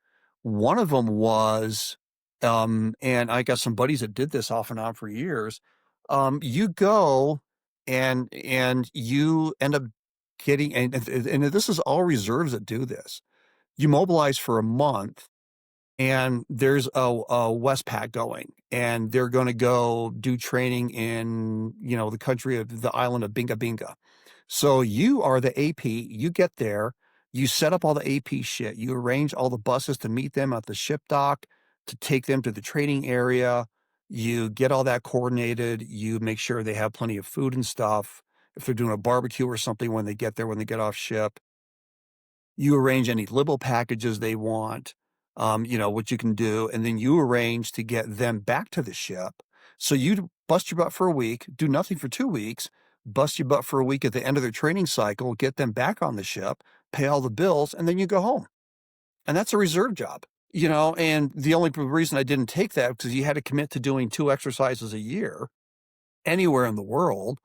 one of them was, and I got some buddies that did this off and on for years. You go and you end up getting, and this is all reserves that do this. You mobilize for a month, and there's a Westpac going, and they're going to go do training in the country of the island of Binga Binga. So you are the AP. You get there, you set up all the AP shit. You arrange all the buses to meet them at the ship dock, to take them to the training area. You get all that coordinated. You make sure they have plenty of food and stuff. If they're doing a barbecue or something when they get there, when they get off ship, you arrange any little packages they want, what you can do, and then you arrange to get them back to the ship. So you bust your butt for a week, do nothing for 2 weeks, bust your butt for a week at the end of their training cycle, get them back on the ship, pay all the bills, and then you go home. And that's a reserve job, and the only reason I didn't take that because you had to commit to doing 2 exercises a year anywhere in the world.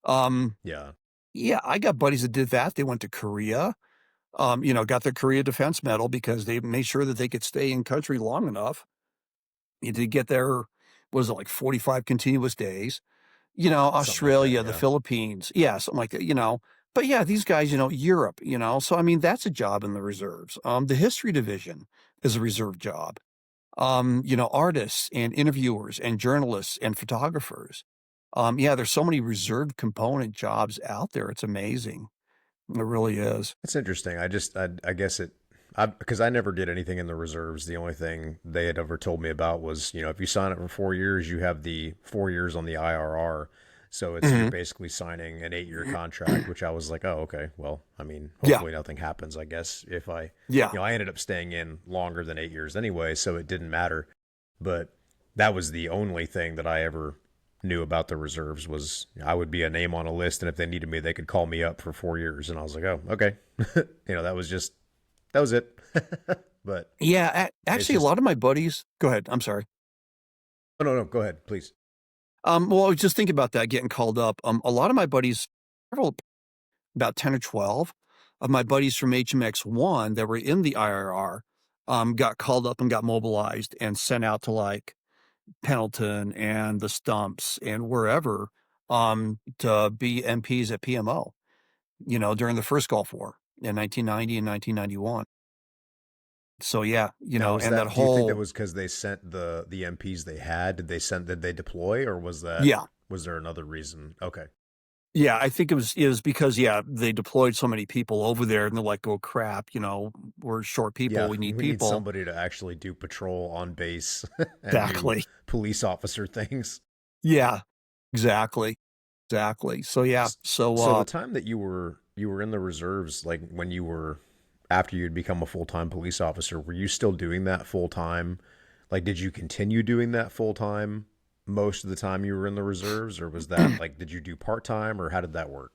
Um, Yeah. yeah, I got buddies that did that. They went to Korea, got their Korea Defense Medal because they made sure that they could stay in country long enough to get their, was it like 45 continuous days? Something like that. Australia, the Yeah. Philippines, yeah, something like that. But yeah, these guys, Europe, so I mean, that's a job in the reserves. The history division is a reserve job. Artists and interviewers and journalists and photographers. Yeah, there's so many reserve component jobs out there. It's amazing. It really is. It's interesting. I guess because I never did anything in the reserves. The only thing they had ever told me about was, if you sign up for 4 years, you have the 4 years on the IRR. So you're Mhm. basically signing an 8-year contract, which I was like, oh, okay. Well, I mean, Yeah. hopefully nothing happens, I guess, if Yeah. I ended up staying in longer than 8 years anyway, so it didn't matter. But that was the only thing that I ever knew about the reserves was I would be a name on a list, and if they needed me, they could call me up for 4 years, and I was like, oh, okay. That was it. But Yeah, it's actually, a just, lot of my buddies go ahead, I'm sorry. oh, no, no, go ahead, please. Well, I was just thinking about that, getting called up. A lot of my buddies, several about 10 or 12 of my buddies from HMX-1 that were in the IRR, got called up and got mobilized and sent out to, like, Pendleton and the Stumps and wherever, to be MPs at PMO, during the first Gulf War in 1990 and 1991. So, yeah, Now, and that do you think that whole was because they sent the MPs they had? Did they deploy, or yeah. was there another reason? Okay. Yeah, I think it was because, yeah, they deployed so many people over there and they're like, "Oh, crap, we're short people, Yeah, we need we need people." somebody to actually do patrol on base and do Exactly. police officer things. Yeah, exactly, exactly. So, yeah, so, So the time that you were in the reserves, like when after you'd become a full-time police officer, were you still doing that full time? Like, did you continue doing that full time? most of the time you were in the reserves, or was that like, did you do part time, or how did that work?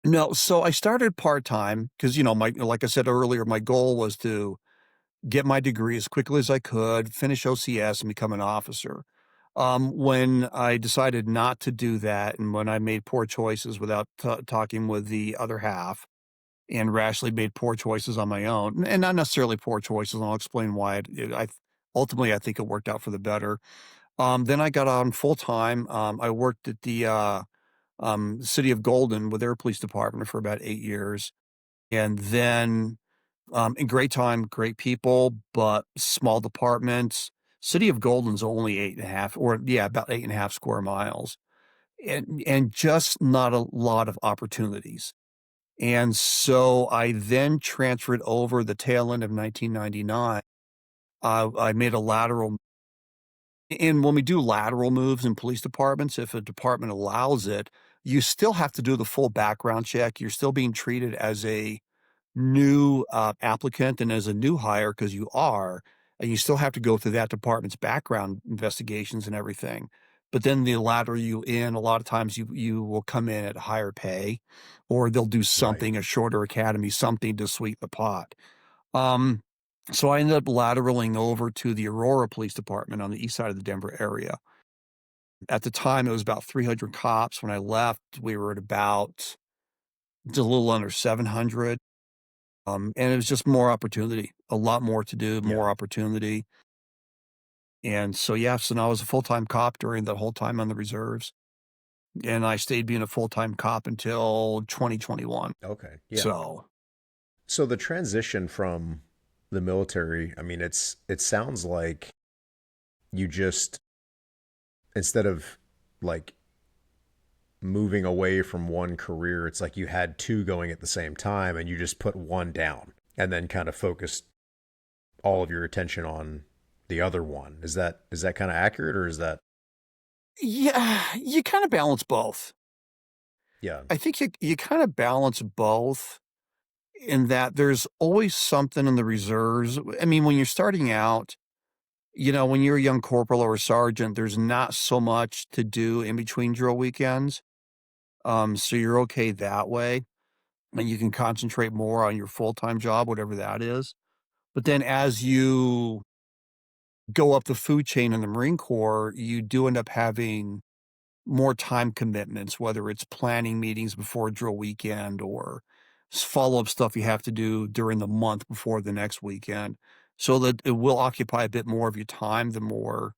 No, so I started part-time because, my like I said earlier, my goal was to get my degree as quickly as I could, finish OCS, and become an officer. When I decided not to do that and when I made poor choices without talking with the other half and rashly made poor choices on my own, and not necessarily poor choices, and I'll explain why ultimately, I think it worked out for the better. Then I got on full-time. I worked at the, city of Golden with their police department for about 8 years, and then and great time, great people, but small departments. City of Golden's only 8.5 or yeah, about 8.5 square miles, and just not a lot of opportunities. And so I then transferred over the tail end of 1999. I made a lateral, and when we do lateral moves in police departments, if a department allows it, you still have to do the full background check. You're still being treated as a new, applicant and as a new hire because you are, and you still have to go through that department's background investigations and everything. But then they ladder you in. A lot of times you will come in at higher pay, or they'll do Right. something, a shorter academy, something to sweeten the pot. Um, so I ended up lateraling over to the Aurora Police Department on the east side of the Denver area. At the time, it was about 300 cops. When I left, we were at about just a little under 700. And it was just more opportunity, a lot more to do, Yeah. more opportunity. And so, yeah, so now I was a full-time cop during the whole time on the reserves. And I stayed being a full-time cop until 2021. Okay. Yeah. So, So the transition from the military, I mean, it sounds like you just, instead of like moving away from one career, it's like you had two going at the same time and you just put one down and then kind of focused all of your attention on the other one. Is that kind of accurate, or is that? yeah, you kind of balance both. Yeah. I think you kind of balance both in that there's always something in the reserves. I mean, when you're starting out, when you're a young corporal or a sergeant, there's not so much to do in between drill weekends. So you're okay that way, and you can concentrate more on your full-time job, whatever that is. But then as you go up the food chain in the Marine Corps, you do end up having more time commitments, whether it's planning meetings before drill weekend or follow-up stuff you have to do during the month before the next weekend. So that it will occupy a bit more of your time the more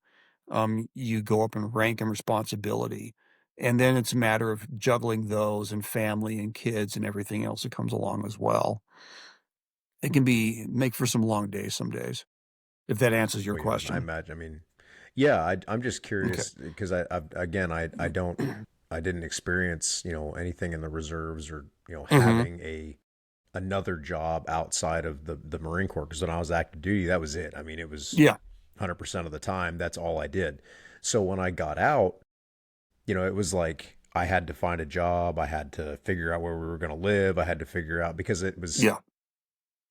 you go up in rank and responsibility. And then it's a matter of juggling those and family and kids and everything else that comes along as well. It can make for some long days some days, if that answers your Well, yeah, I question. imagine. I mean, yeah, I'm just Okay. curious because again, I didn't experience, anything in the reserves, or, Mhm. having another job outside of the Marine Corps. Because when I was active duty, that was it. I mean, it was Yeah. 100% of the time. That's all I did. So when I got out, it was like I had to find a job. I had to figure out where we were going to live. I had to figure out, because Yeah.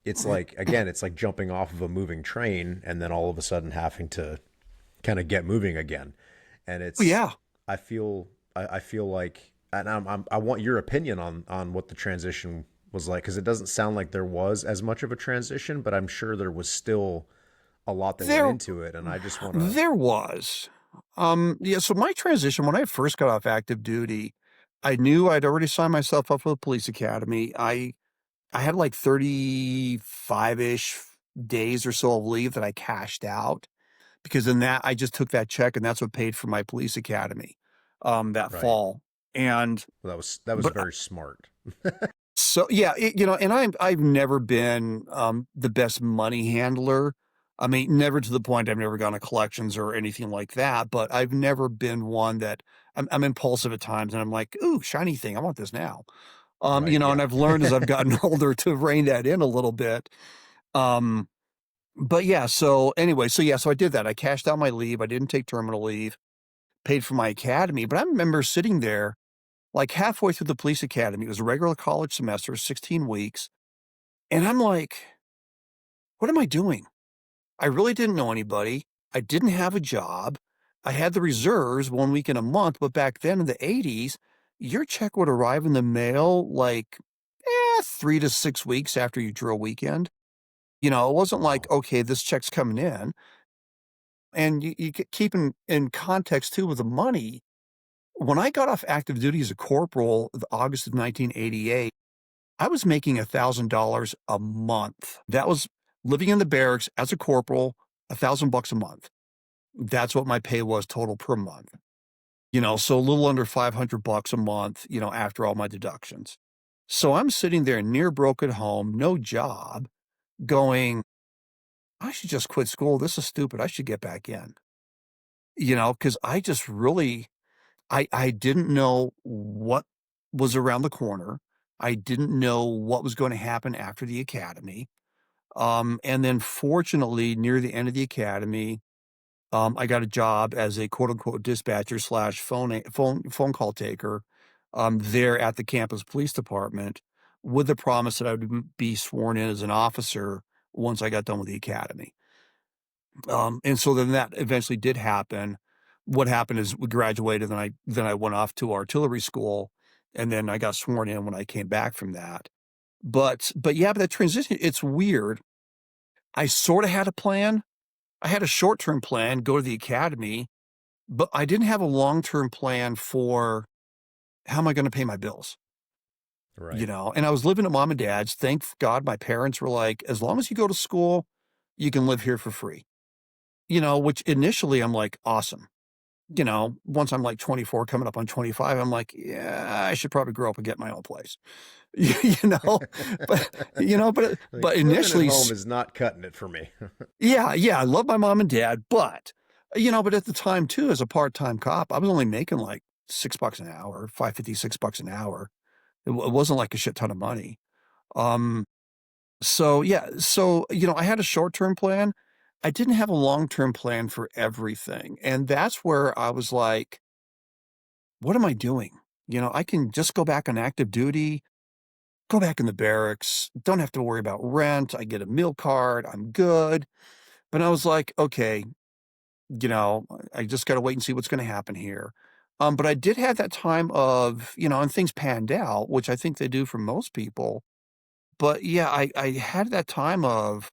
it's like, again, it's like jumping off of a moving train and then all of a sudden having to kind of get moving again. And Yeah. I feel like, and I want your opinion on what the transition was like, because it doesn't sound like there was as much of a transition, but I'm sure there was still a lot that went There into it. And I just want to. there was. Yeah, so my transition, when I first got off active duty, I knew I'd already signed myself up for the police academy. I had like 35-ish days or so of leave that I cashed out because in that I just took that check and that's what paid for my police academy that Right. fall. And Well, that was but very smart. so yeah, and I've never been the best money handler. I mean, never to the point I've never gone to collections or anything like that, but I've never been one that I'm impulsive at times and I'm like, ooh, shiny thing, I want this now. Right. And Yeah. I've learned as I've gotten older to rein that in a little bit. Um, but yeah, so anyway, so yeah, so I did that. I cashed out my leave. I didn't take terminal leave, paid for my academy, but I remember sitting there like halfway through the police academy. It was a regular college semester, 16 weeks. And I'm like, what am I doing? I really didn't know anybody. I didn't have a job. I had the reserves 1 week in a month, but back then in the '80s, your check would arrive in the mail like, 3 to 6 weeks after your drill weekend. It wasn't like, Wow. "Okay, this check's coming in." And you keep in context too with the money. When I got off active duty as a corporal, the August of 1988, I was making $1,000 a month. That was living in the barracks as a corporal, $1,000 a month. That's what my pay was total per month. So a little under $500 a month, after all my deductions. So I'm sitting there near broke at home, no job, going, I should just quit school. This is stupid. I should get back in. Because I just really I didn't know what was around the corner. I didn't know what was gonna happen after the academy. And then fortunately, near the end of the academy, I got a job as a quote unquote dispatcher slash phone call taker, there at the campus police department with the promise that I would be sworn in as an officer once I got done with the academy. And so then that eventually did happen. What happened is we graduated, and then I went off to artillery school, and then I got sworn in when I came back from that. But yeah, but that transition, it's weird. I sort of had a plan. I had a short-term plan, go to the academy, but I didn't have a long-term plan for how am I going to pay my bills, Right. And I was living at mom and dad's. Thank God my parents were like, as long as you go to school, you can live here for free. Which initially I'm like, awesome. Once I'm like 24, coming up on 25, I'm like, yeah, I should probably grow up and get my own place. You know, but Like but living at initially, home is not cutting it for me. yeah, yeah, I love my mom and dad, but at the time too, as a part-time cop, I was only making like $6 an hour, 5.50, $6 an hour. It wasn't like a shit ton of money. Um, so yeah, so I had a short-term plan. I didn't have a long-term plan for everything, and that's where I was like, what am I doing? I can just go back on active duty, go back in the barracks, don't have to worry about rent. I get a meal card. I'm good. But I was like, okay, you know, I just got to wait and see what's going to happen here. But I did have that time of, and things panned out, which I think they do for most people. But yeah, I had that time of,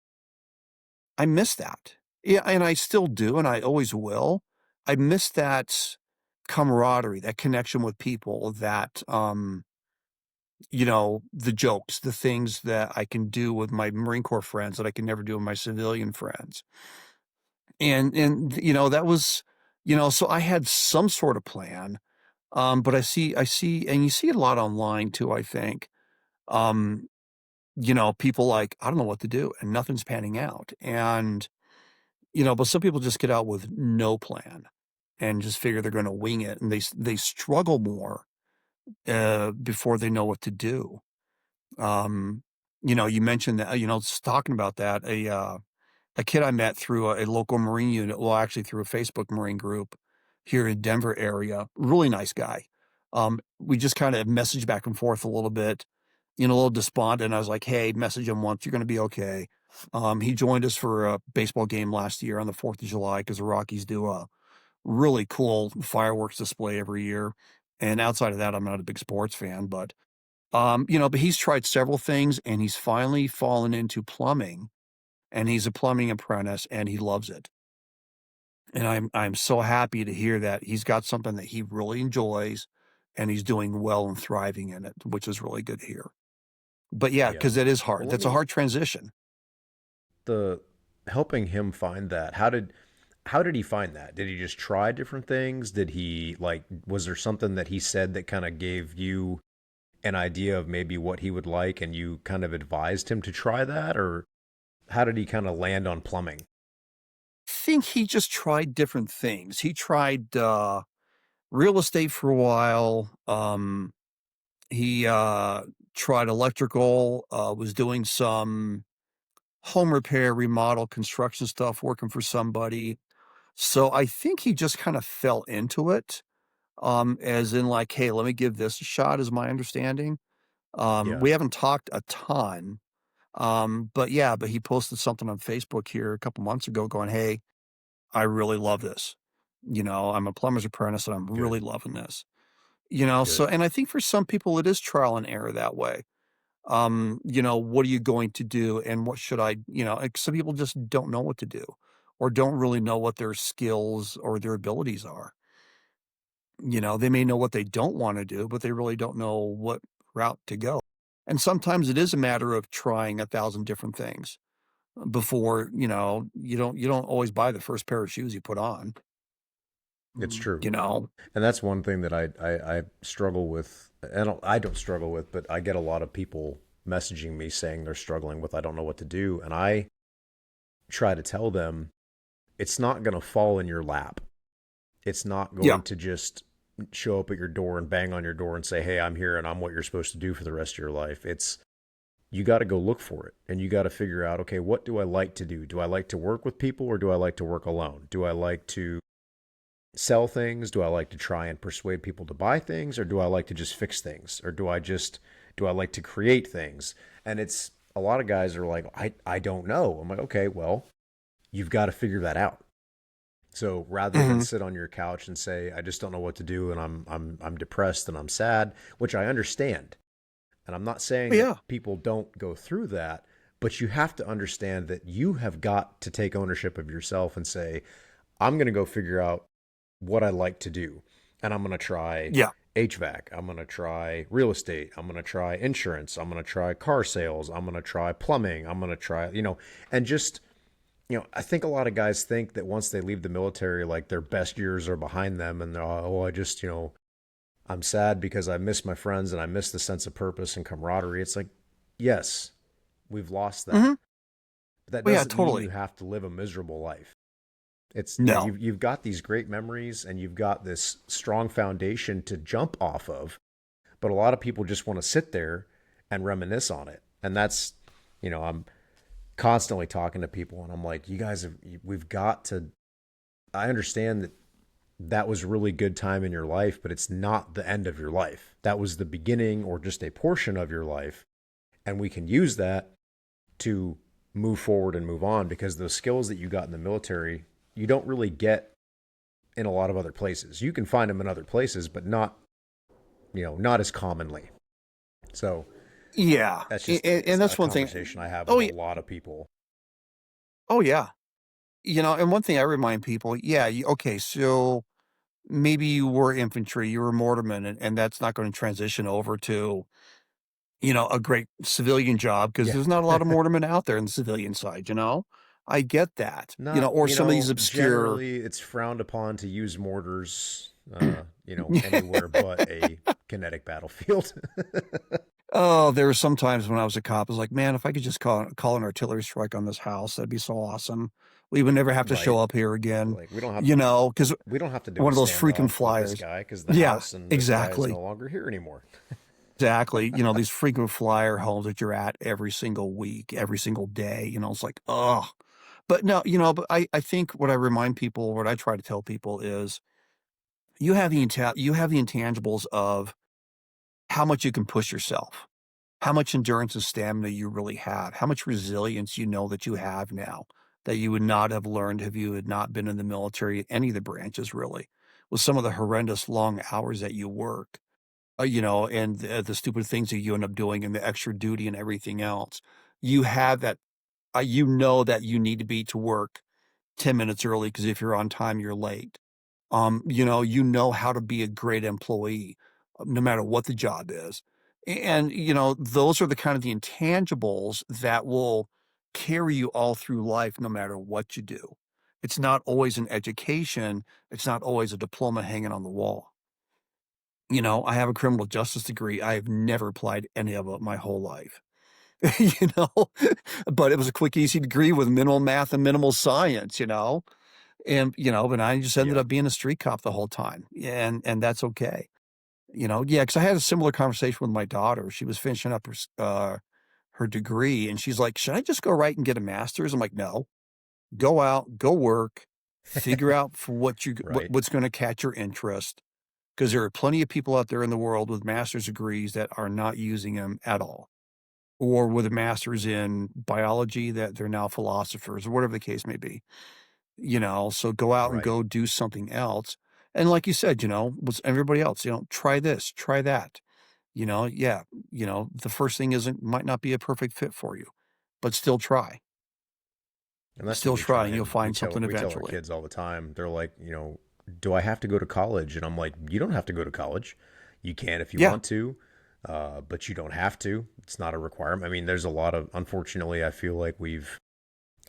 I miss that. Yeah. And I still do. And I always will. I miss that camaraderie, that connection with people that, the jokes, the things that I can do with my Marine Corps friends that I can never do with my civilian friends. And that was, so I had some sort of plan. But I see, and you see it a lot online too, I think. Um, people like, I don't know what to do and nothing's panning out. And, but some people just get out with no plan and just figure they're going to wing it. And they struggle more, before they know what to do. Um, you mentioned that, just talking about that, a kid I met through a local Marine unit, well, actually through a Facebook Marine group here in Denver area, really nice guy. We just kind of messaged back and forth a little bit, a little despondent. I was like, hey, message him once, you're going to be okay. He joined us for a baseball game last year on the 4th of July because the Rockies do a really cool fireworks display every year. And outside of that, I'm not a big sports fan, but he's tried several things and he's finally fallen into plumbing, and he's a plumbing apprentice and he loves it. And I'm so happy to hear that he's got something that he really enjoys and he's doing well and thriving in it, which is really good to hear. But yeah, Yeah. because it is Well, hard. let That's a me hard transition. the helping him find that. How did he find that? Did he just try different things? Did he like was there something that he said that kind of gave you an idea of maybe what he would like and you kind of advised him to try that, or how did he kind of land on plumbing? I think he just tried different things. He tried real estate for a while. He tried electrical, was doing some home repair, remodel, construction stuff, working for somebody. So I think he just kind of fell into it, as in like, hey, let me give this a shot, is my understanding. Yeah. We haven't talked a ton, but yeah, but he posted something on Facebook here a couple months ago going, hey, I really love this. I'm a plumber's apprentice and I'm Good, really loving this. good. So and I think for some people it is trial and error that way. What are you going to do and what should like some people just don't know what to do or don't really know what their skills or their abilities are. They may know what they don't want to do, but they really don't know what route to go. And sometimes it is a matter of trying a thousand different things before, you don't always buy the first pair of shoes you put on. It's true. You know? And that's one thing that I struggle with. I don't struggle with, but I get a lot of people messaging me saying they're struggling with I don't know what to do, and I try to tell them it's not going to fall in your lap. It's not Yeah. going to just show up at your door and bang on your door and say, "Hey, I'm here and I'm what you're supposed to do for the rest of your life." It's you got to go look for it and you got to figure out, okay, what do I like to do? Do I like to work with people or do I like to work alone? Do I like to sell things? Do I like to try and persuade people to buy things or do I like to just fix things? Or do I like to create things? And it's a lot of guys are like, I don't know. I'm like, okay, well, you've got to figure that out. So rather than Mhm. sit on your couch and say, I just don't know what to do and I'm depressed and I'm sad, which I understand. And I'm not saying that Yeah. people don't go through that, but you have to understand that you have got to take ownership of yourself and say, I'm going to go figure out what I like to do. And I'm going to try Yeah. HVAC. I'm going to try real estate. I'm going to try insurance. I'm going to try car sales. I'm going to try plumbing. I'm going to try, and just, I think a lot of guys think that once they leave the military, like their best years are behind them and they're, oh, I just, I'm sad because I miss my friends and I miss the sense of purpose and camaraderie. It's like, yes, we've lost that. Mhm. But that Oh, yeah, doesn't mean you totally. have to live a miserable life. It's No. you've got these great memories and you've got this strong foundation to jump off of, but a lot of people just want to sit there and reminisce on it. And that's, I'm constantly talking to people and I'm like, you guys have we've got to I understand that that was a really good time in your life, but it's not the end of your life. That was the beginning or just a portion of your life. And we can use that to move forward and move on because those skills that you got in the military, you don't really get in a lot of other places. You can find them in other places, but not as commonly. So Yeah. that's A just and a that's one thing. conversation I have Oh, with a yeah. lot of people. Oh, yeah. And one thing I remind people, yeah, okay, so maybe you were infantry, you were mortarman, and that's not gonna transition over to, a great civilian job because Yeah. there's not a lot of mortarmen out there in the civilian side, you know? I get that, Not, or some of these obscure. generally it's frowned upon to use mortars, anywhere but a kinetic battlefield. Oh, there were some times when I was a cop, I was like, "Man, if I could just call an artillery strike on this house, that'd be so awesome. We would never have to show Right. up here again." Like we don't have Because we don't have to do a one of those freaking standoff with this flyers. guy because the Yeah, house and this guy is no exactly. longer here anymore. Exactly. These frequent flyer homes that you're at every single week, every single day, it's like, oh. But no, but I think what I remind people, what I try to tell people is you have the intangibles of how much you can push yourself, how much endurance and stamina you really have, how much resilience you know that you have now that you would not have learned if you had not been in the military, any of the branches really, with some of the horrendous long hours that you work. And the stupid things that you end up doing and the extra duty and everything else. You have that, that you need to be to work 10 minutes early because if you're on time, you're late. You know how to be a great employee, no matter what the job is. And, those are the kind of the intangibles that will carry you all through life no matter what you do. It's not always an education. It's not always a diploma hanging on the wall. I have a criminal justice degree. I have never applied any of it my whole life, you know, but it was a quick, easy degree with minimal math and minimal science. And, but I just ended Yeah. up being a street cop the whole time. And that's okay. Yeah, because I had a similar conversation with my daughter. She was finishing up her degree and she's like, should I just go right and get a master's? I'm like, no, go out, go work, figure out for Right. what's going to catch your interest. Because there are plenty of people out there in the world with master's degrees that are not using them at all, or with a master's in biology that they're now philosophers or whatever the case may be. so go out and Right. go do something else. And like you said, was everybody else, try this, try that. Yeah, the first thing isn't might not be a perfect fit for you, but still try. And that's what Still we try try, and you'll and find something we tell our eventually. kids all the time. They're like, do I have to go to college? And I'm like, you don't have to go to college. You can if you Yeah. want to, but you don't have to. It's not a requirement. I mean, there's a lot of, unfortunately, I feel like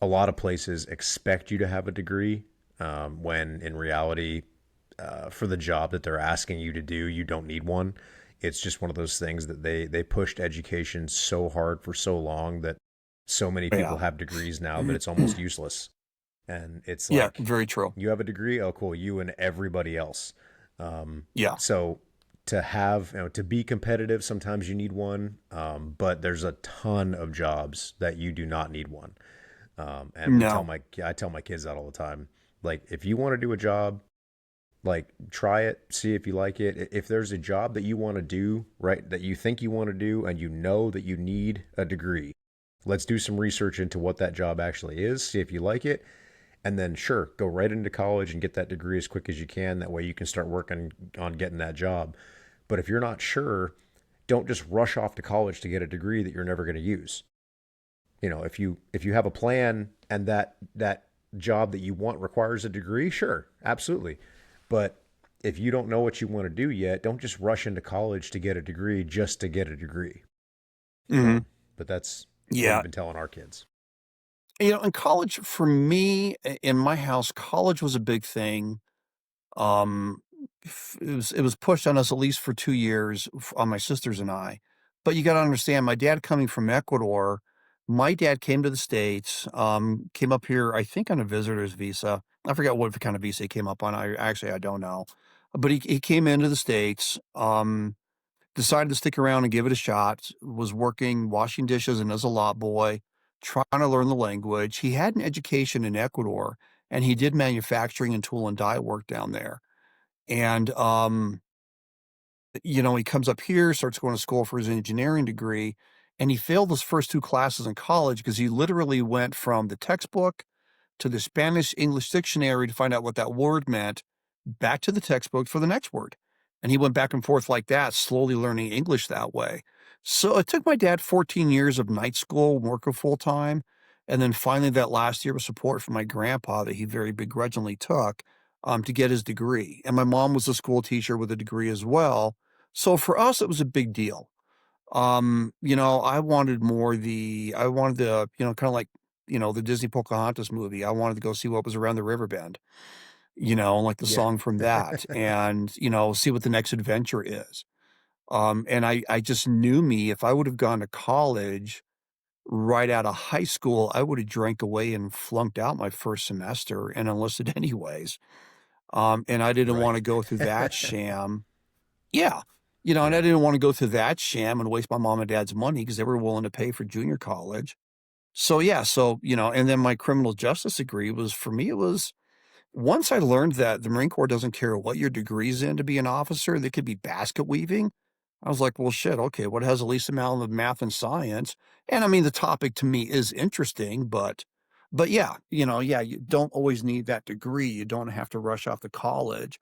a lot of places expect you to have a degree, when in reality, for the job that they're asking you to do, you don't need one. It's just one of those things that they pushed education so hard for so long that so many people Yeah. have degrees now that it's almost useless. And it's Yeah, like, very true. you have a degree, oh cool, you and everybody else. Um, Yeah. so to have, to be competitive, sometimes you need one, but there's a ton of jobs that you do not need one. And No. I tell my kids that all the time. Like, if you want to do a job, like, try it, see if you like it. If there's a job that you want to do, right, that you think you want to do, and you know that you need a degree, let's do some research into what that job actually is, see if you like it, and then sure, go right into college and get that degree as quick as you can. That way you can start working on getting that job. But if you're not sure, don't just rush off to college to get a degree that you're never going to use. If you have a plan, and that job that you want requires a degree, sure, absolutely. But if you don't know what you want to do yet, don't just rush into college to get a degree just to get a degree. Mhm. But that's what we've Yeah. been telling our kids. In college, for me, in my house, college was a big thing. Um, it was pushed on us at least for 2 years on my sisters and I. But you gotta understand, my dad coming from Ecuador, my dad came to the States, came up here, I think on a visitor's visa. I forget what kind of visa he came up on. I don't know. But he came into the States, decided to stick around and give it a shot, was working, washing dishes and as a lot boy, trying to learn the language. He had an education in Ecuador, and he did manufacturing and tool and die work down there. And, he comes up here, starts going to school for his engineering degree, and he failed his first 2 classes in college because he literally went from the textbook to the Spanish English dictionary to find out what that word meant, back to the textbook for the next word. And he went back and forth like that, slowly learning English that way. So it took my dad 14 years of night school, working full time. And then finally, that last year with support from my grandpa that he very begrudgingly took to get his degree. And my mom was a school teacher with a degree as well. So for us, it was a big deal. I wanted the, kind of like, the Disney Pocahontas movie. I wanted to go see what was around the river bend, like the Yeah. song from that, and, see what the next adventure is. And I just knew me, if I would have gone to college right out of high school, I would have drank away and flunked out my first semester and enlisted anyways. And I didn't Right. want to go through that sham. Yeah. And I Yeah. didn't want to go through that sham and waste my mom and dad's money because they were willing to pay for junior college. So, yeah, and then my criminal justice degree was for me, it was once I learned that the Marine Corps doesn't care what your degree's in to be an officer, they could be basket weaving. I was like, well, shit, okay, what has the least amount of math and science? And I mean, the topic to me is interesting, but yeah, yeah, you don't always need that degree. You don't have to rush off to college,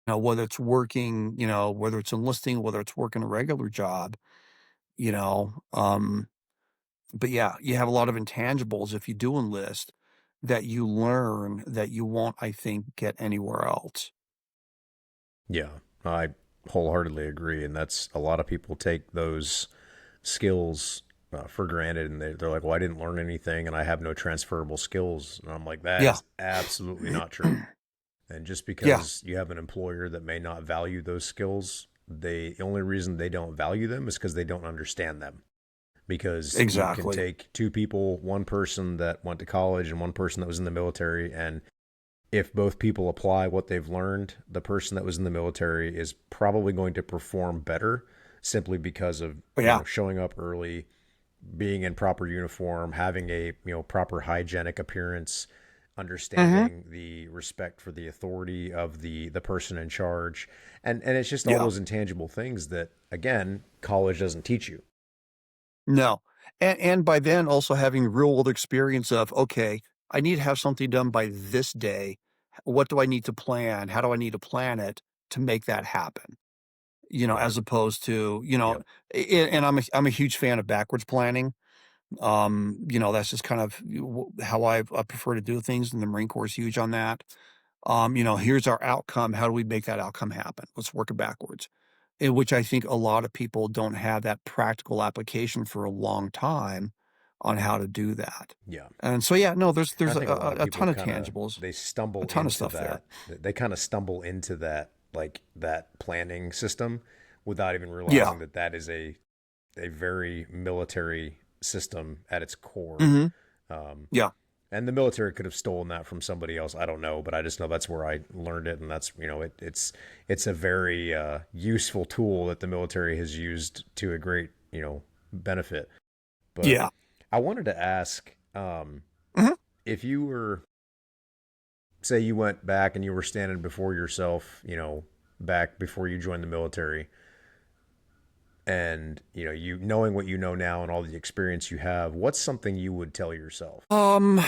whether it's working, whether it's enlisting, whether it's working a regular job, you know. But yeah, you have a lot of intangibles if you do enlist that you learn that you won't, I think, get anywhere else. Yeah, I wholeheartedly agree, and that's a lot of people take those skills for granted, and they're like, "Well, I didn't learn anything, and I have no transferable skills." And I'm like, "That Yeah. is absolutely not true." And just Yeah. because you have an employer that may not value those skills, the only reason they don't value them is because they don't understand them. Because you can Exactly. take two people, one person that went to college and one person that was in the military, and if both people apply what they've learned, the person that was in the military is probably going to perform better simply because of, Yeah. showing up early, being in proper uniform, having a, proper hygienic appearance, Mhm. understanding the respect for the authority of the person in charge. And it's just all Yeah. those intangible things that, again, college doesn't teach you. No. And by then also having real world experience of, okay, I need to have something done by this day. What do I need to plan? How do I need to plan it to make that happen? Right. As opposed to, Yep. and I'm a huge fan of backwards planning. That's just kind of how I prefer to do things, and the Marine Corps is huge on that. Here's our outcome. How do we make that outcome happen? Let's work it backwards. In which I think a lot of people don't have that practical application for a long time on how to do that. Yeah. And so, yeah, no, I there's think a lot of a people ton of kind of tangibles, they a stumble ton of into stuff there. that. They kind of stumble into that, like that planning system, without even Yeah. realizing that that is a very military system at its core. Hmm. Um, Yeah. and the military could have stolen that from somebody else. I don't know, but I just know that's where I learned it, and that's it's a very useful tool that the military has used to a great benefit. But Yeah. I wanted to ask, Hmm. if you were, say you went back and you were standing before yourself, back before you joined the military, and you knowing what you know now and all the experience you have, what's something you would tell yourself? Um,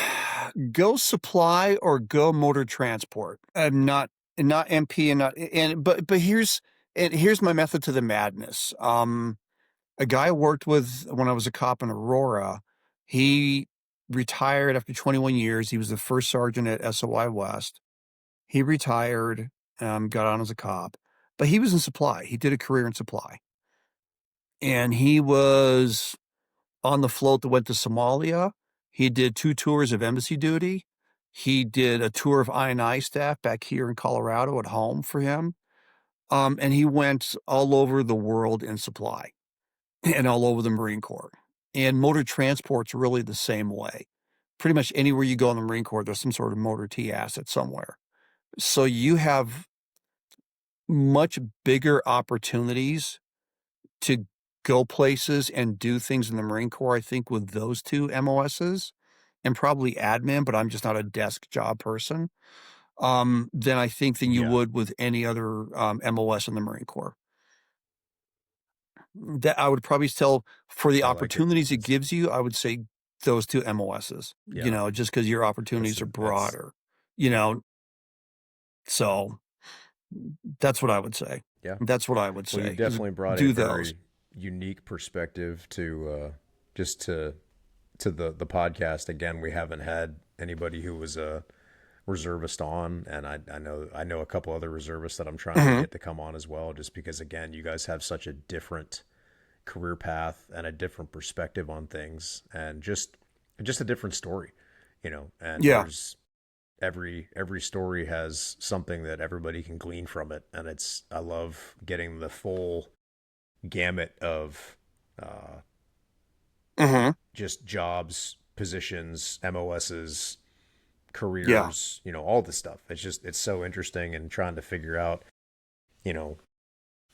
go supply or go motor transport. I'm not MP and not and but here's my method to the madness. A guy I worked with when I was a cop in Aurora, he retired after 21 years. He was the first sergeant at SOI West. He retired, got on as a cop, but he was in supply. He did a career in supply. And he was on the float that went to Somalia. He did 2 tours of embassy duty. He did a tour of I&I staff back here in Colorado at home for him. And he went all over the world in supply and all over the Marine Corps. And motor transport's really the same way. Pretty much anywhere you go in the Marine Corps, there's some sort of motor T asset somewhere. So you have much bigger opportunities to go places and do things in the Marine Corps, I think, with those 2 MOSs, and probably admin, but I'm just not a desk job person, than I think than you Yeah, would with any other, MOS in the Marine Corps. That I would probably tell for the I like it. opportunities it It's gives you, I would say those 2 MOSs, Yeah, just because your that's opportunities are that's broader, you know? So, that's what I would say. yeah. That's what I would Well, you say is definitely brought a do those. very unique perspective to just to the podcast. Again, we haven't had anybody who was a reservist on, and I know a couple other reservists that I'm trying to Mhm. get to come on as well, just because again, you guys have such a different career path and a different perspective on things, and just a different story, and Yeah. there's every story has something that everybody can glean from it, and I love getting the full gamut of uh, Mhm. just jobs, positions, MOSs, Yeah. careers, all the stuff. It's so interesting, and trying to figure out, you know,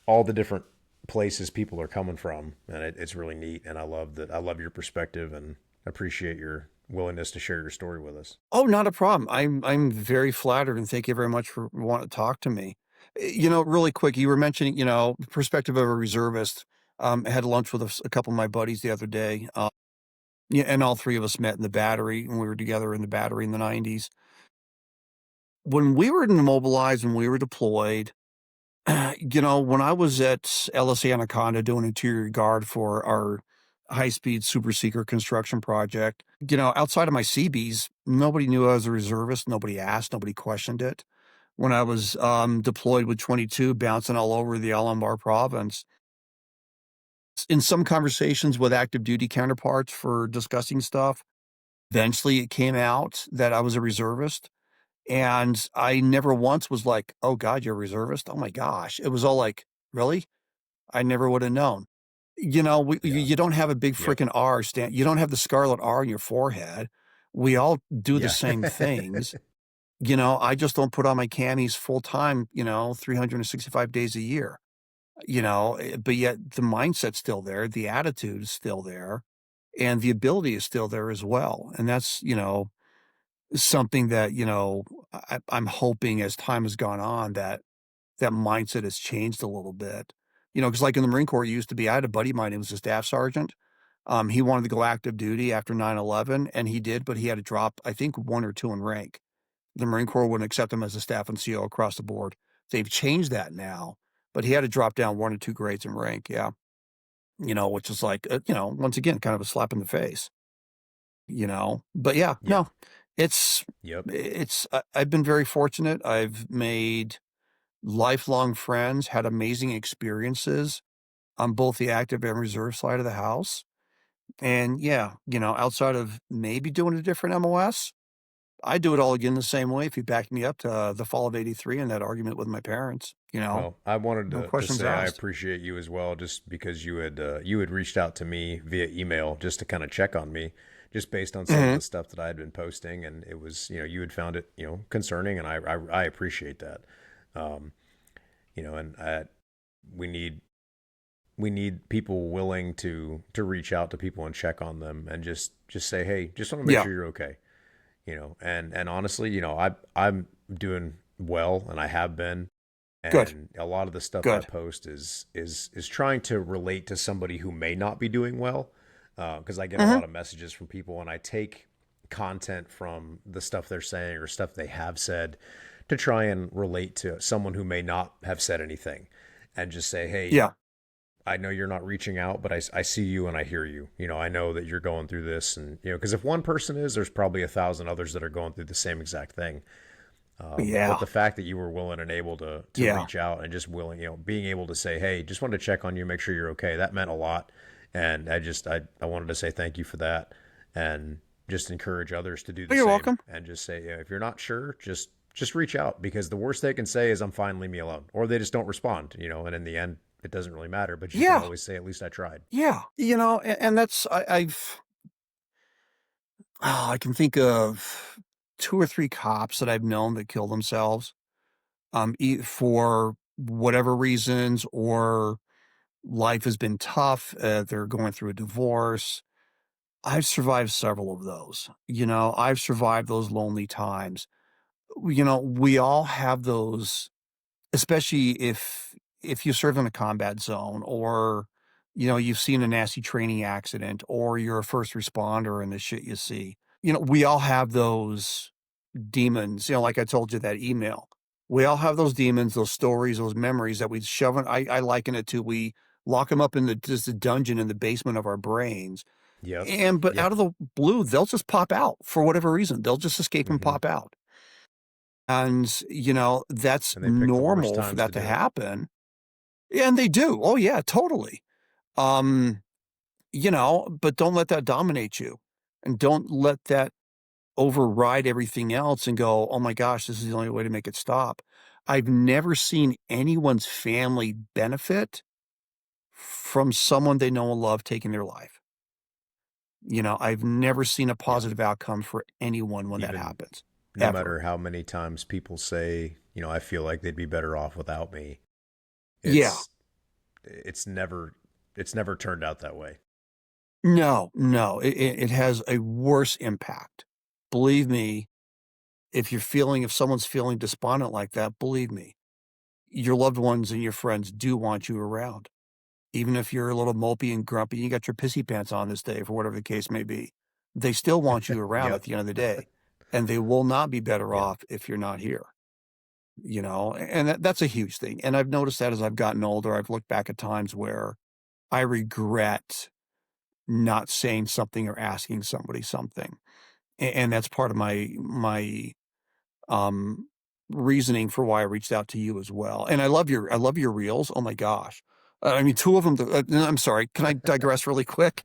all the different places people are coming from, and it's really neat. And I love that. I love your perspective and appreciate your willingness to share your story with us. Oh, not a problem. I'm very flattered, and thank you very much for wanting to talk to me. Really quick, you were mentioning, perspective of a reservist. I had lunch with a couple of my buddies the other day. Yeah, and all 3 of us met in the battery, and we were together in the battery in the '90s. When we were immobilized, when we were deployed, when I was at LSA Anaconda doing interior guard for our high-speed super seeker construction project, outside of my Seabees, nobody knew I was a reservist. Nobody asked. Nobody questioned it. When I was deployed with 22, bouncing all over the Al-Anbar province, in some conversations with active duty counterparts for discussing stuff, eventually it came out that I was a reservist. And I never once was like, "Oh god, you're a reservist? Oh my gosh." It was all like, "Really? I never would have known." Yeah. You don't have a big Yep. freaking R stand you don't have the scarlet R on your forehead. We all do the Yeah. same things. I just don't put on my camis full time, 365 days a year, but yet the mindset's still there, the attitude is still there, and the ability is still there as well. And that's, something that, I'm hoping as time has gone on that that mindset has changed a little bit. Because like in the Marine Corps, it used to be I had a buddy of mine, he was a staff sergeant. He wanted to go active duty after 9/11, and he did, but he had to drop, I think, 1 or 2 in rank. The Marine Corps wouldn't accept him as a staff NCO across the board. They've changed that now, but he had to drop down 1 or 2 grades in rank, yeah. Which is like, once again, kind of a slap in the face, But yeah, Yeah. no, it's Yep. I've been very fortunate. I've made lifelong friends, had amazing experiences on both the active and reserve side of the house. And yeah, outside of maybe doing a different MOS, I do it all again the same way if you back me up to the fall of '83 and that argument with my parents, Well, I wanted no to questions say I asked. appreciate you as well, just because you had reached out to me via email just to kind of check on me, just based on some of Mhm. the stuff that I had been posting, and it was you had found it concerning, and I appreciate that. Um, and we need we need people willing to reach out to people and check on them and just say, hey, just want to make Yeah, sure you're okay. And honestly, I'm doing well, and I have been, good, and a lot of the stuff I good. post is trying to relate to somebody who may not be doing well, because I get a Mhm. lot of messages from people, and I take content from the stuff they're saying or stuff they have said to try and relate to someone who may not have said anything, and just say, hey, Yeah, I know you're not reaching out, but I see you and I hear you. I know that you're going through this, and because if one person is, there's probably 1,000 others that are going through the same exact thing. But yeah, the fact that you were willing and able to yeah. reach out and just willing, being able to say, hey, just wanted to check on you, make sure you're okay, that meant a lot. And I wanted to say thank you for that, and just encourage others to do the You're same, welcome. and just say, if you're not sure, just reach out, because the worst they can say is I'm fine, leave me alone, or they just don't respond. And in the end, it doesn't really matter. But you can Yeah, always say, at least I tried. yeah. And that's I can think of 2 or 3 cops that I've known that kill themselves, for whatever reasons, or life has been tough. They're going through a divorce. I've survived several of those. I've survived those lonely times. We all have those, especially if you serve in a combat zone, or you've seen a nasty training accident, or you're a first responder and the shit you see. We all have those demons, like I told you that email. We all have those demons, those stories, those memories that we shove in. I liken it to, we lock them up in just a dungeon in the basement of our brains. Yep. But Yeah. out of the blue, they'll just pop out for whatever reason. They'll just escape and Hmm. pop out. And, that's And they pick the worst normal for times that to to do it. happen. Yeah, and they do. Oh yeah, totally. Um, but don't let that dominate you. And don't let that override everything else and go, "Oh my gosh, this is the only way to make it stop." I've never seen anyone's family benefit from someone they know and love taking their life. I've never seen a Yeah. positive outcome for anyone when that Even happens, no ever. matter how many times people say, I feel like they'd be better off without me, Yeah. it's it's never it's never turned out that way. No, no, it has a worse impact. Believe me, if someone's feeling despondent like that, believe me, your loved ones and your friends do want you around. Even if you're a little mopey and grumpy, you got your pissy pants on this day for whatever the case may be, they still want you around at Yep. the end of the day, and they will not be better Yeah. off if you're not here, and that's a huge thing, and I've noticed that as I've gotten older, I've looked back at times where I regret not saying something or asking somebody something, and that's part of my um, reasoning for why I reached out to you as well. And I love your reels. Oh my gosh. I mean, 2 of them, I'm sorry, can I digress really quick?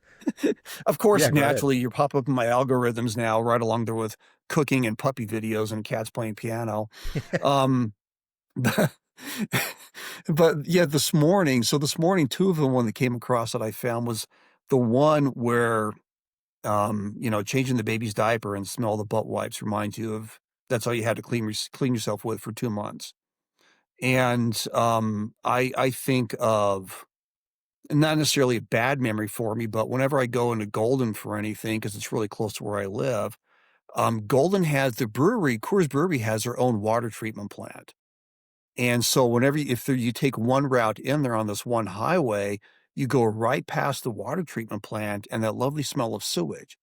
Of course, Yeah. Go ahead. naturally, you pop up in my algorithms now right along there with cooking and puppy videos and cats playing piano. Um, but but yeah, this morning, 2 of them, one that came across that I found was the one where changing the baby's diaper and smell the butt wipes reminds you of that's all you had to clean yourself with for 2 months. And, I think of not necessarily a bad memory for me, but whenever I go into Golden for anything, because it's really close to where I live, Golden has the brewery, Coors Brewery has their own water treatment plant. And so whenever you take one route in there on this one highway, you go right past the water treatment plant and that lovely smell of sewage.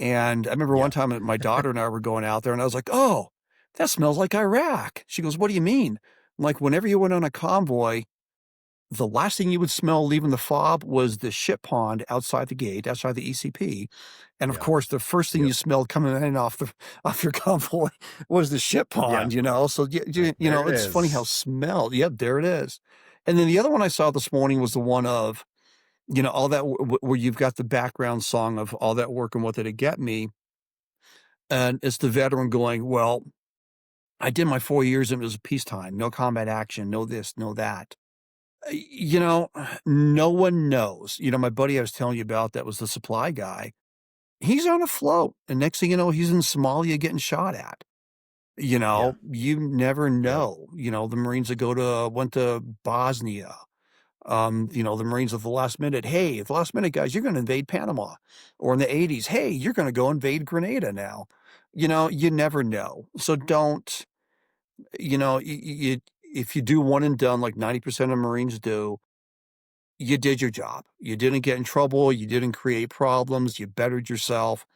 And I remember one Yeah. time that my daughter and I were going out there and I was like, "Oh, that smells like Iraq." She goes, "What do you mean?" I'm like, "Whenever you went on a convoy, the last thing you would smell leaving the fob was the ship pond outside the gate, outside the ECP. And of Yeah. course, the first thing you Yep. smelled coming in off the off your convoy was the ship Yeah. pond, you know? So, Like, you there know, it it's funny how is. smell yep, there it is. And then the other one I saw this morning was the one of, you know, all that where you've got the background song of all that work and what did it get me? And it's the veteran going, "Well, I did my 4 years and it was peacetime, no combat action, no this, no that." You know, no one knows. You know, my buddy I was telling you about that was the supply guy. He's on a float, and next thing you know, he's in Somalia getting shot at. You Yeah. know, you never Yep. know. You know, the Marines that went to Bosnia. You know, the Marines at the last minute, "Hey, at the last minute, guys, you're gonna invade Panama." Or in the '80s, "Hey, you're gonna go invade Grenada now." You know, you never know. So don't, you know, if you do one and done like 90% of Marines do, you did your job. You didn't get in trouble, you didn't create problems, you bettered yourself,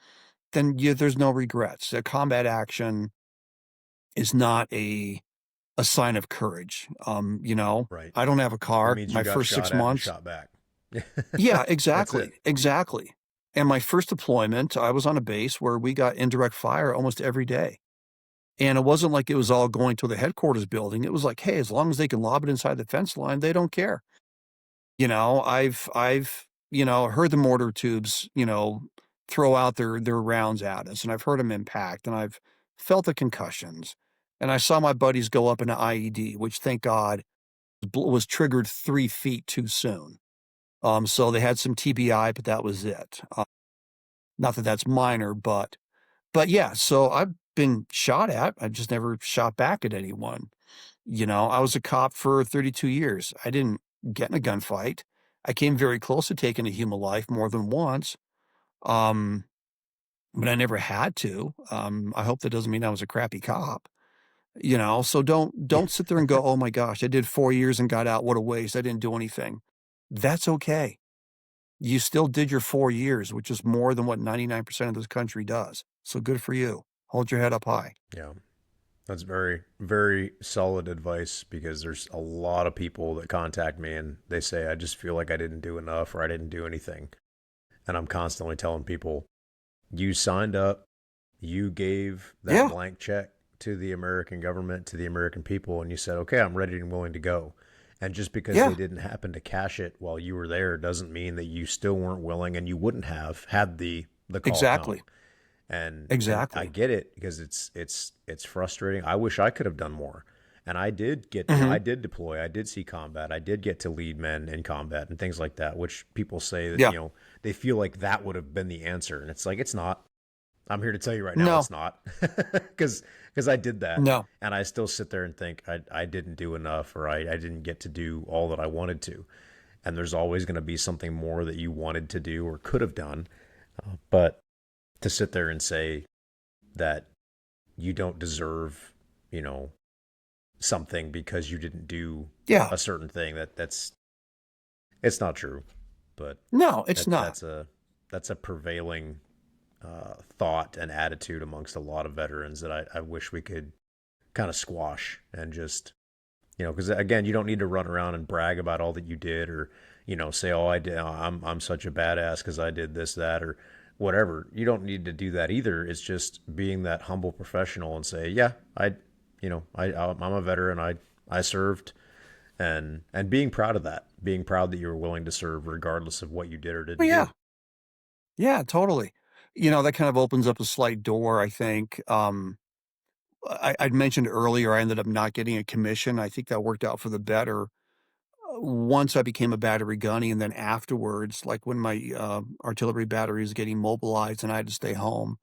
then there's no regrets. A combat action is not a sign of courage. You know, Right. I don't have a It car. means you My got first 6 shot at and months. shot back. Yeah, That's it. exactly, exactly. And my first deployment, I was on a base where we got indirect fire almost every day. And it wasn't like it was all going to the headquarters building. It was like, hey, as long as they can lob it inside the fence line, they don't care. You know, you know, heard the mortar tubes, you know, throw out their rounds at us, and I've heard them impact, and I've felt the concussions, and I saw my buddies go up in an IED, which thank God was triggered 3 feet too soon. So they had some TBI, but that was it. Not that that's minor, but yeah, so I've been shot at. I've just never shot back at anyone. You know, I was a cop for 32 years. I didn't get in a gunfight. I came very close to taking a human life more than once, um, but I never had to. I hope that doesn't mean I was a crappy cop, you know? So Yeah. don't sit there and go, "Oh my gosh, I did 4 years and got out. What a waste. I didn't do anything." That's okay. You still did your 4 years, which is more than what 99% of this country does. So good for you. Hold your head up high. Yeah. That's very, very solid advice because there's a lot of people that contact me and they say, I just feel like I didn't do enough or I didn't do anything. And I'm constantly telling people, you signed up, you gave that Yeah, blank check to the American government, to the American people, and you said, okay, I'm ready and willing to go. And just because they yeah, didn't happen to cash it while you were there doesn't mean that you still weren't willing and you wouldn't have had the call come. exactly, And I exactly. get it because it's frustrating. I wish I could have done more. And I did get, I Mhm. did deploy, I did see combat, I did get to lead men in combat and things like that, which people say that, Yeah. you know, they feel like that would have been the answer. And it's like, it's not. I'm here to tell you right now, No, it's not. Because I did that. no. And I still sit there and think I didn't do enough or I didn't get to do all that I wanted to. And there's always going to be something more that you wanted to do or could have done. But to sit there and say that you don't deserve, you know, something because you didn't do Yeah. a certain thing, that's it's not true. But No, it's that not. that's a prevailing thought and attitude amongst a lot of veterans that I wish we could kind of squash and just, you know, because again, you don't need to run around and brag about all that you did or, you know, say, oh, I did, I'm such a badass because I did this, that, or whatever. You don't need to do that either. It's just being that humble professional and say, yeah, you know, I'm a veteran. I served and being proud of that, being proud that you were willing to serve regardless of what you did or Well, didn't yeah. do. Yeah, totally. You know, that kind of opens up a slight door, I think. I'd mentioned earlier I ended up not getting a commission. I think that worked out for the better. Once I became a battery gunny, and then afterwards, like when my artillery battery was getting mobilized and I had to stay home,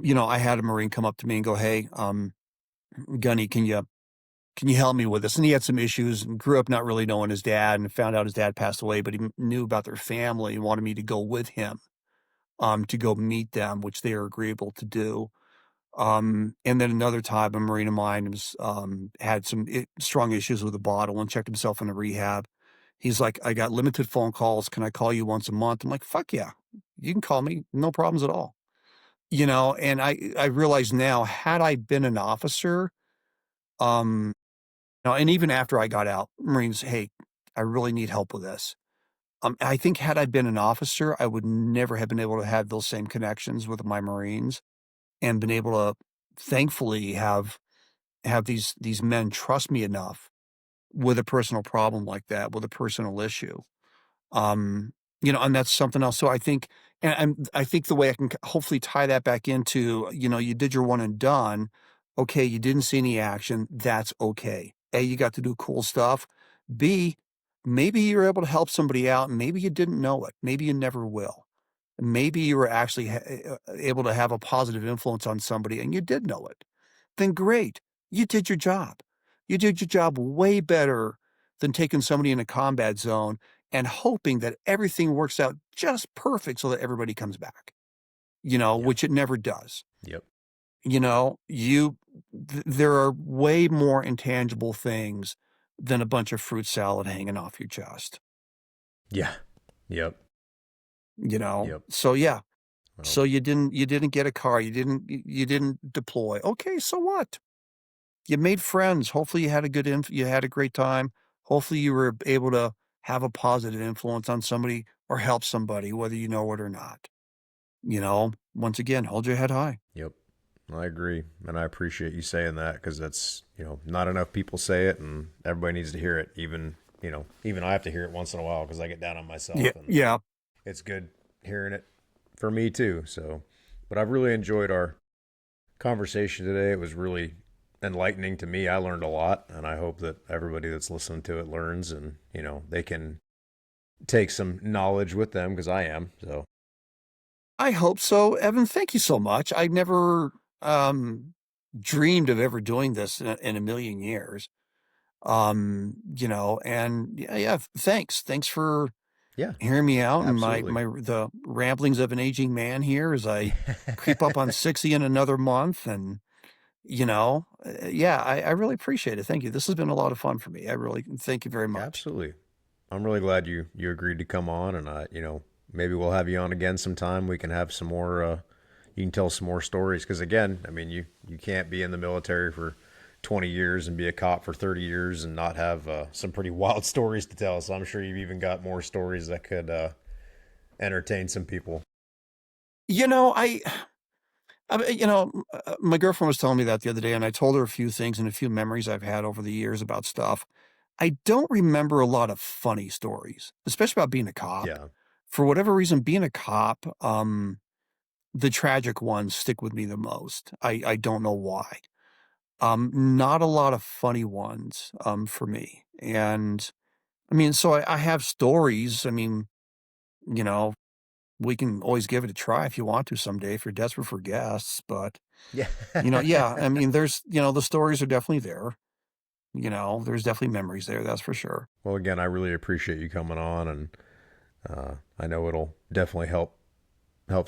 you know, I had a Marine come up to me and go, "Hey, Gunny, can you help me with this?" And he had some issues and grew up not really knowing his dad and found out his dad passed away, but he knew about their family and wanted me to go with him, to go meet them, which they are agreeable to do. And then another time, a Marine of mine was, had some strong issues with a bottle and checked himself into rehab. He's like, "I got limited phone calls. Can I call you once a month?" I'm like, "Fuck yeah. You can call me. No problems at all." And I realize now, had I been an officer, um, and even after I got out, Marines, "Hey, I really need help with this." I think had I been an officer, I would never have been able to have those same connections with my Marines and been able to, thankfully, have these men trust me enough with a personal problem like that, with a personal issue. Um, and that's something else. So I think, and I think the way I can hopefully tie that back into, you did your one and done. Okay, you didn't see any action. That's okay. A, you got to do cool stuff. B, maybe you're able to help somebody out. Maybe you didn't know it. Maybe you never will. Maybe you were actually able to have a positive influence on somebody and you did know it. Then great. You did your job. You did your job way better than taking somebody in a combat zone and hoping that everything works out just perfect so that everybody comes back, Yeah. which it never does. Yep. There are way more intangible things than a bunch of fruit salad hanging off your chest, Yeah. Yep. Yep. So yeah. Well, So you didn't get a car, you didn't deploy. Okay, so what? You made friends. Hopefully you had a great time. Hopefully you were able to have a positive influence on somebody or help somebody, whether you know it or not. Once again, hold your head high. yep. I agree. And I appreciate you saying that because that's, not enough people say it and everybody needs to hear it. Even I have to hear it once in a while because I get down on Yeah, myself and yeah. it's good hearing it for me too. So, but I've really enjoyed our conversation today. It was really enlightening to me. I learned a lot and I hope that everybody that's listening to it learns and, they can take some knowledge with them because I am. So, I hope so. Evan, thank you so much. I never dreamed of ever doing this in a million years. And yeah, thanks. Thanks for yeah, hearing me out and absolutely. the ramblings of an aging man here as I creep up on 60 in another month. And, yeah, I really appreciate it. Thank you. This has been a lot of fun for me. I really thank you very much. Absolutely. I'm really glad you agreed to come on, and maybe we'll have you on again sometime. We can have some more. You can tell some more stories because again, I mean, you can't be in the military for 20 years and be a cop for 30 years and not have some pretty wild stories to tell. So I'm sure you've even got more stories that could entertain some people. You know, my girlfriend was telling me that the other day, and I told her a few things and a few memories I've had over the years about stuff. I don't remember a lot of funny stories, especially about being a cop. Yeah, For whatever reason, being a cop, the tragic ones stick with me the most. I don't know why. Not a lot of funny ones, for me. And I mean, so I have stories. I mean, you know, we can always give it a try if you want to someday if you're desperate for guests. But, yeah. yeah, I mean, the stories are definitely there. There's definitely memories there. That's for sure. Well, again, I really appreciate you coming on, and I know it'll definitely help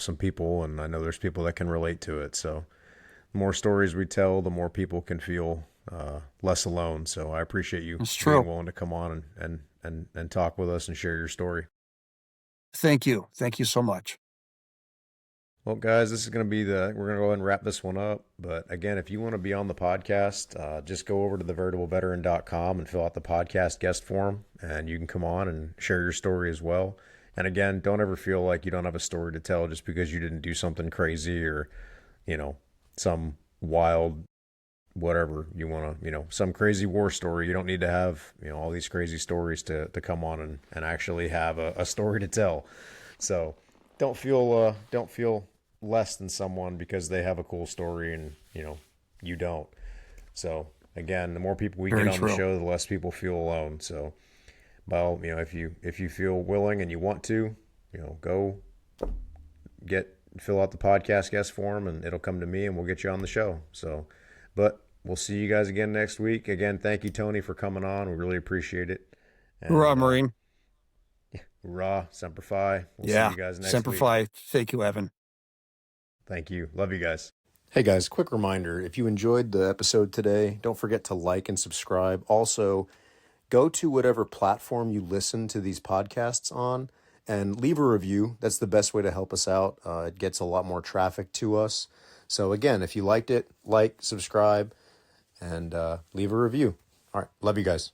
some people, and I know there's people that can relate to it. So the more stories we tell, the more people can feel less alone. So I appreciate you It's being true. willing to come on and talk with us and share your story. Thank you. Thank you so much. Well, guys, this is going to be we're going to go ahead and wrap this one up. But again, if you want to be on the podcast, just go over to thevertitableveteran.com and fill out the podcast guest form, and you can come on and share your story as well. And again, don't ever feel like you don't have a story to tell just because you didn't do something crazy or, some wild whatever you want to, some crazy war story. You don't need to have, all these crazy stories to come on and actually have a story to tell. So don't feel less than someone because they have a cool story and, you don't. So again, the more people we get Very on the true. show, the less people feel alone. So, well, if you feel willing and you want to, go fill out the podcast guest form and it'll come to me and we'll get you on the show. So, but we'll see you guys again next week. Again, thank you, Tony, for coming on. We really appreciate it. Hurrah, And Marine. hurrah, semper fi. We'll see Yeah. you guys next Semper week. Fi. Thank you, Evan. Thank you. Love you guys. Hey guys, quick reminder, if you enjoyed the episode today, don't forget to like and subscribe. Also, go to whatever platform you listen to these podcasts on and leave a review. That's the best way to help us out. It gets a lot more traffic to us. So again, if you liked it, like, subscribe, and leave a review. All right. Love you guys.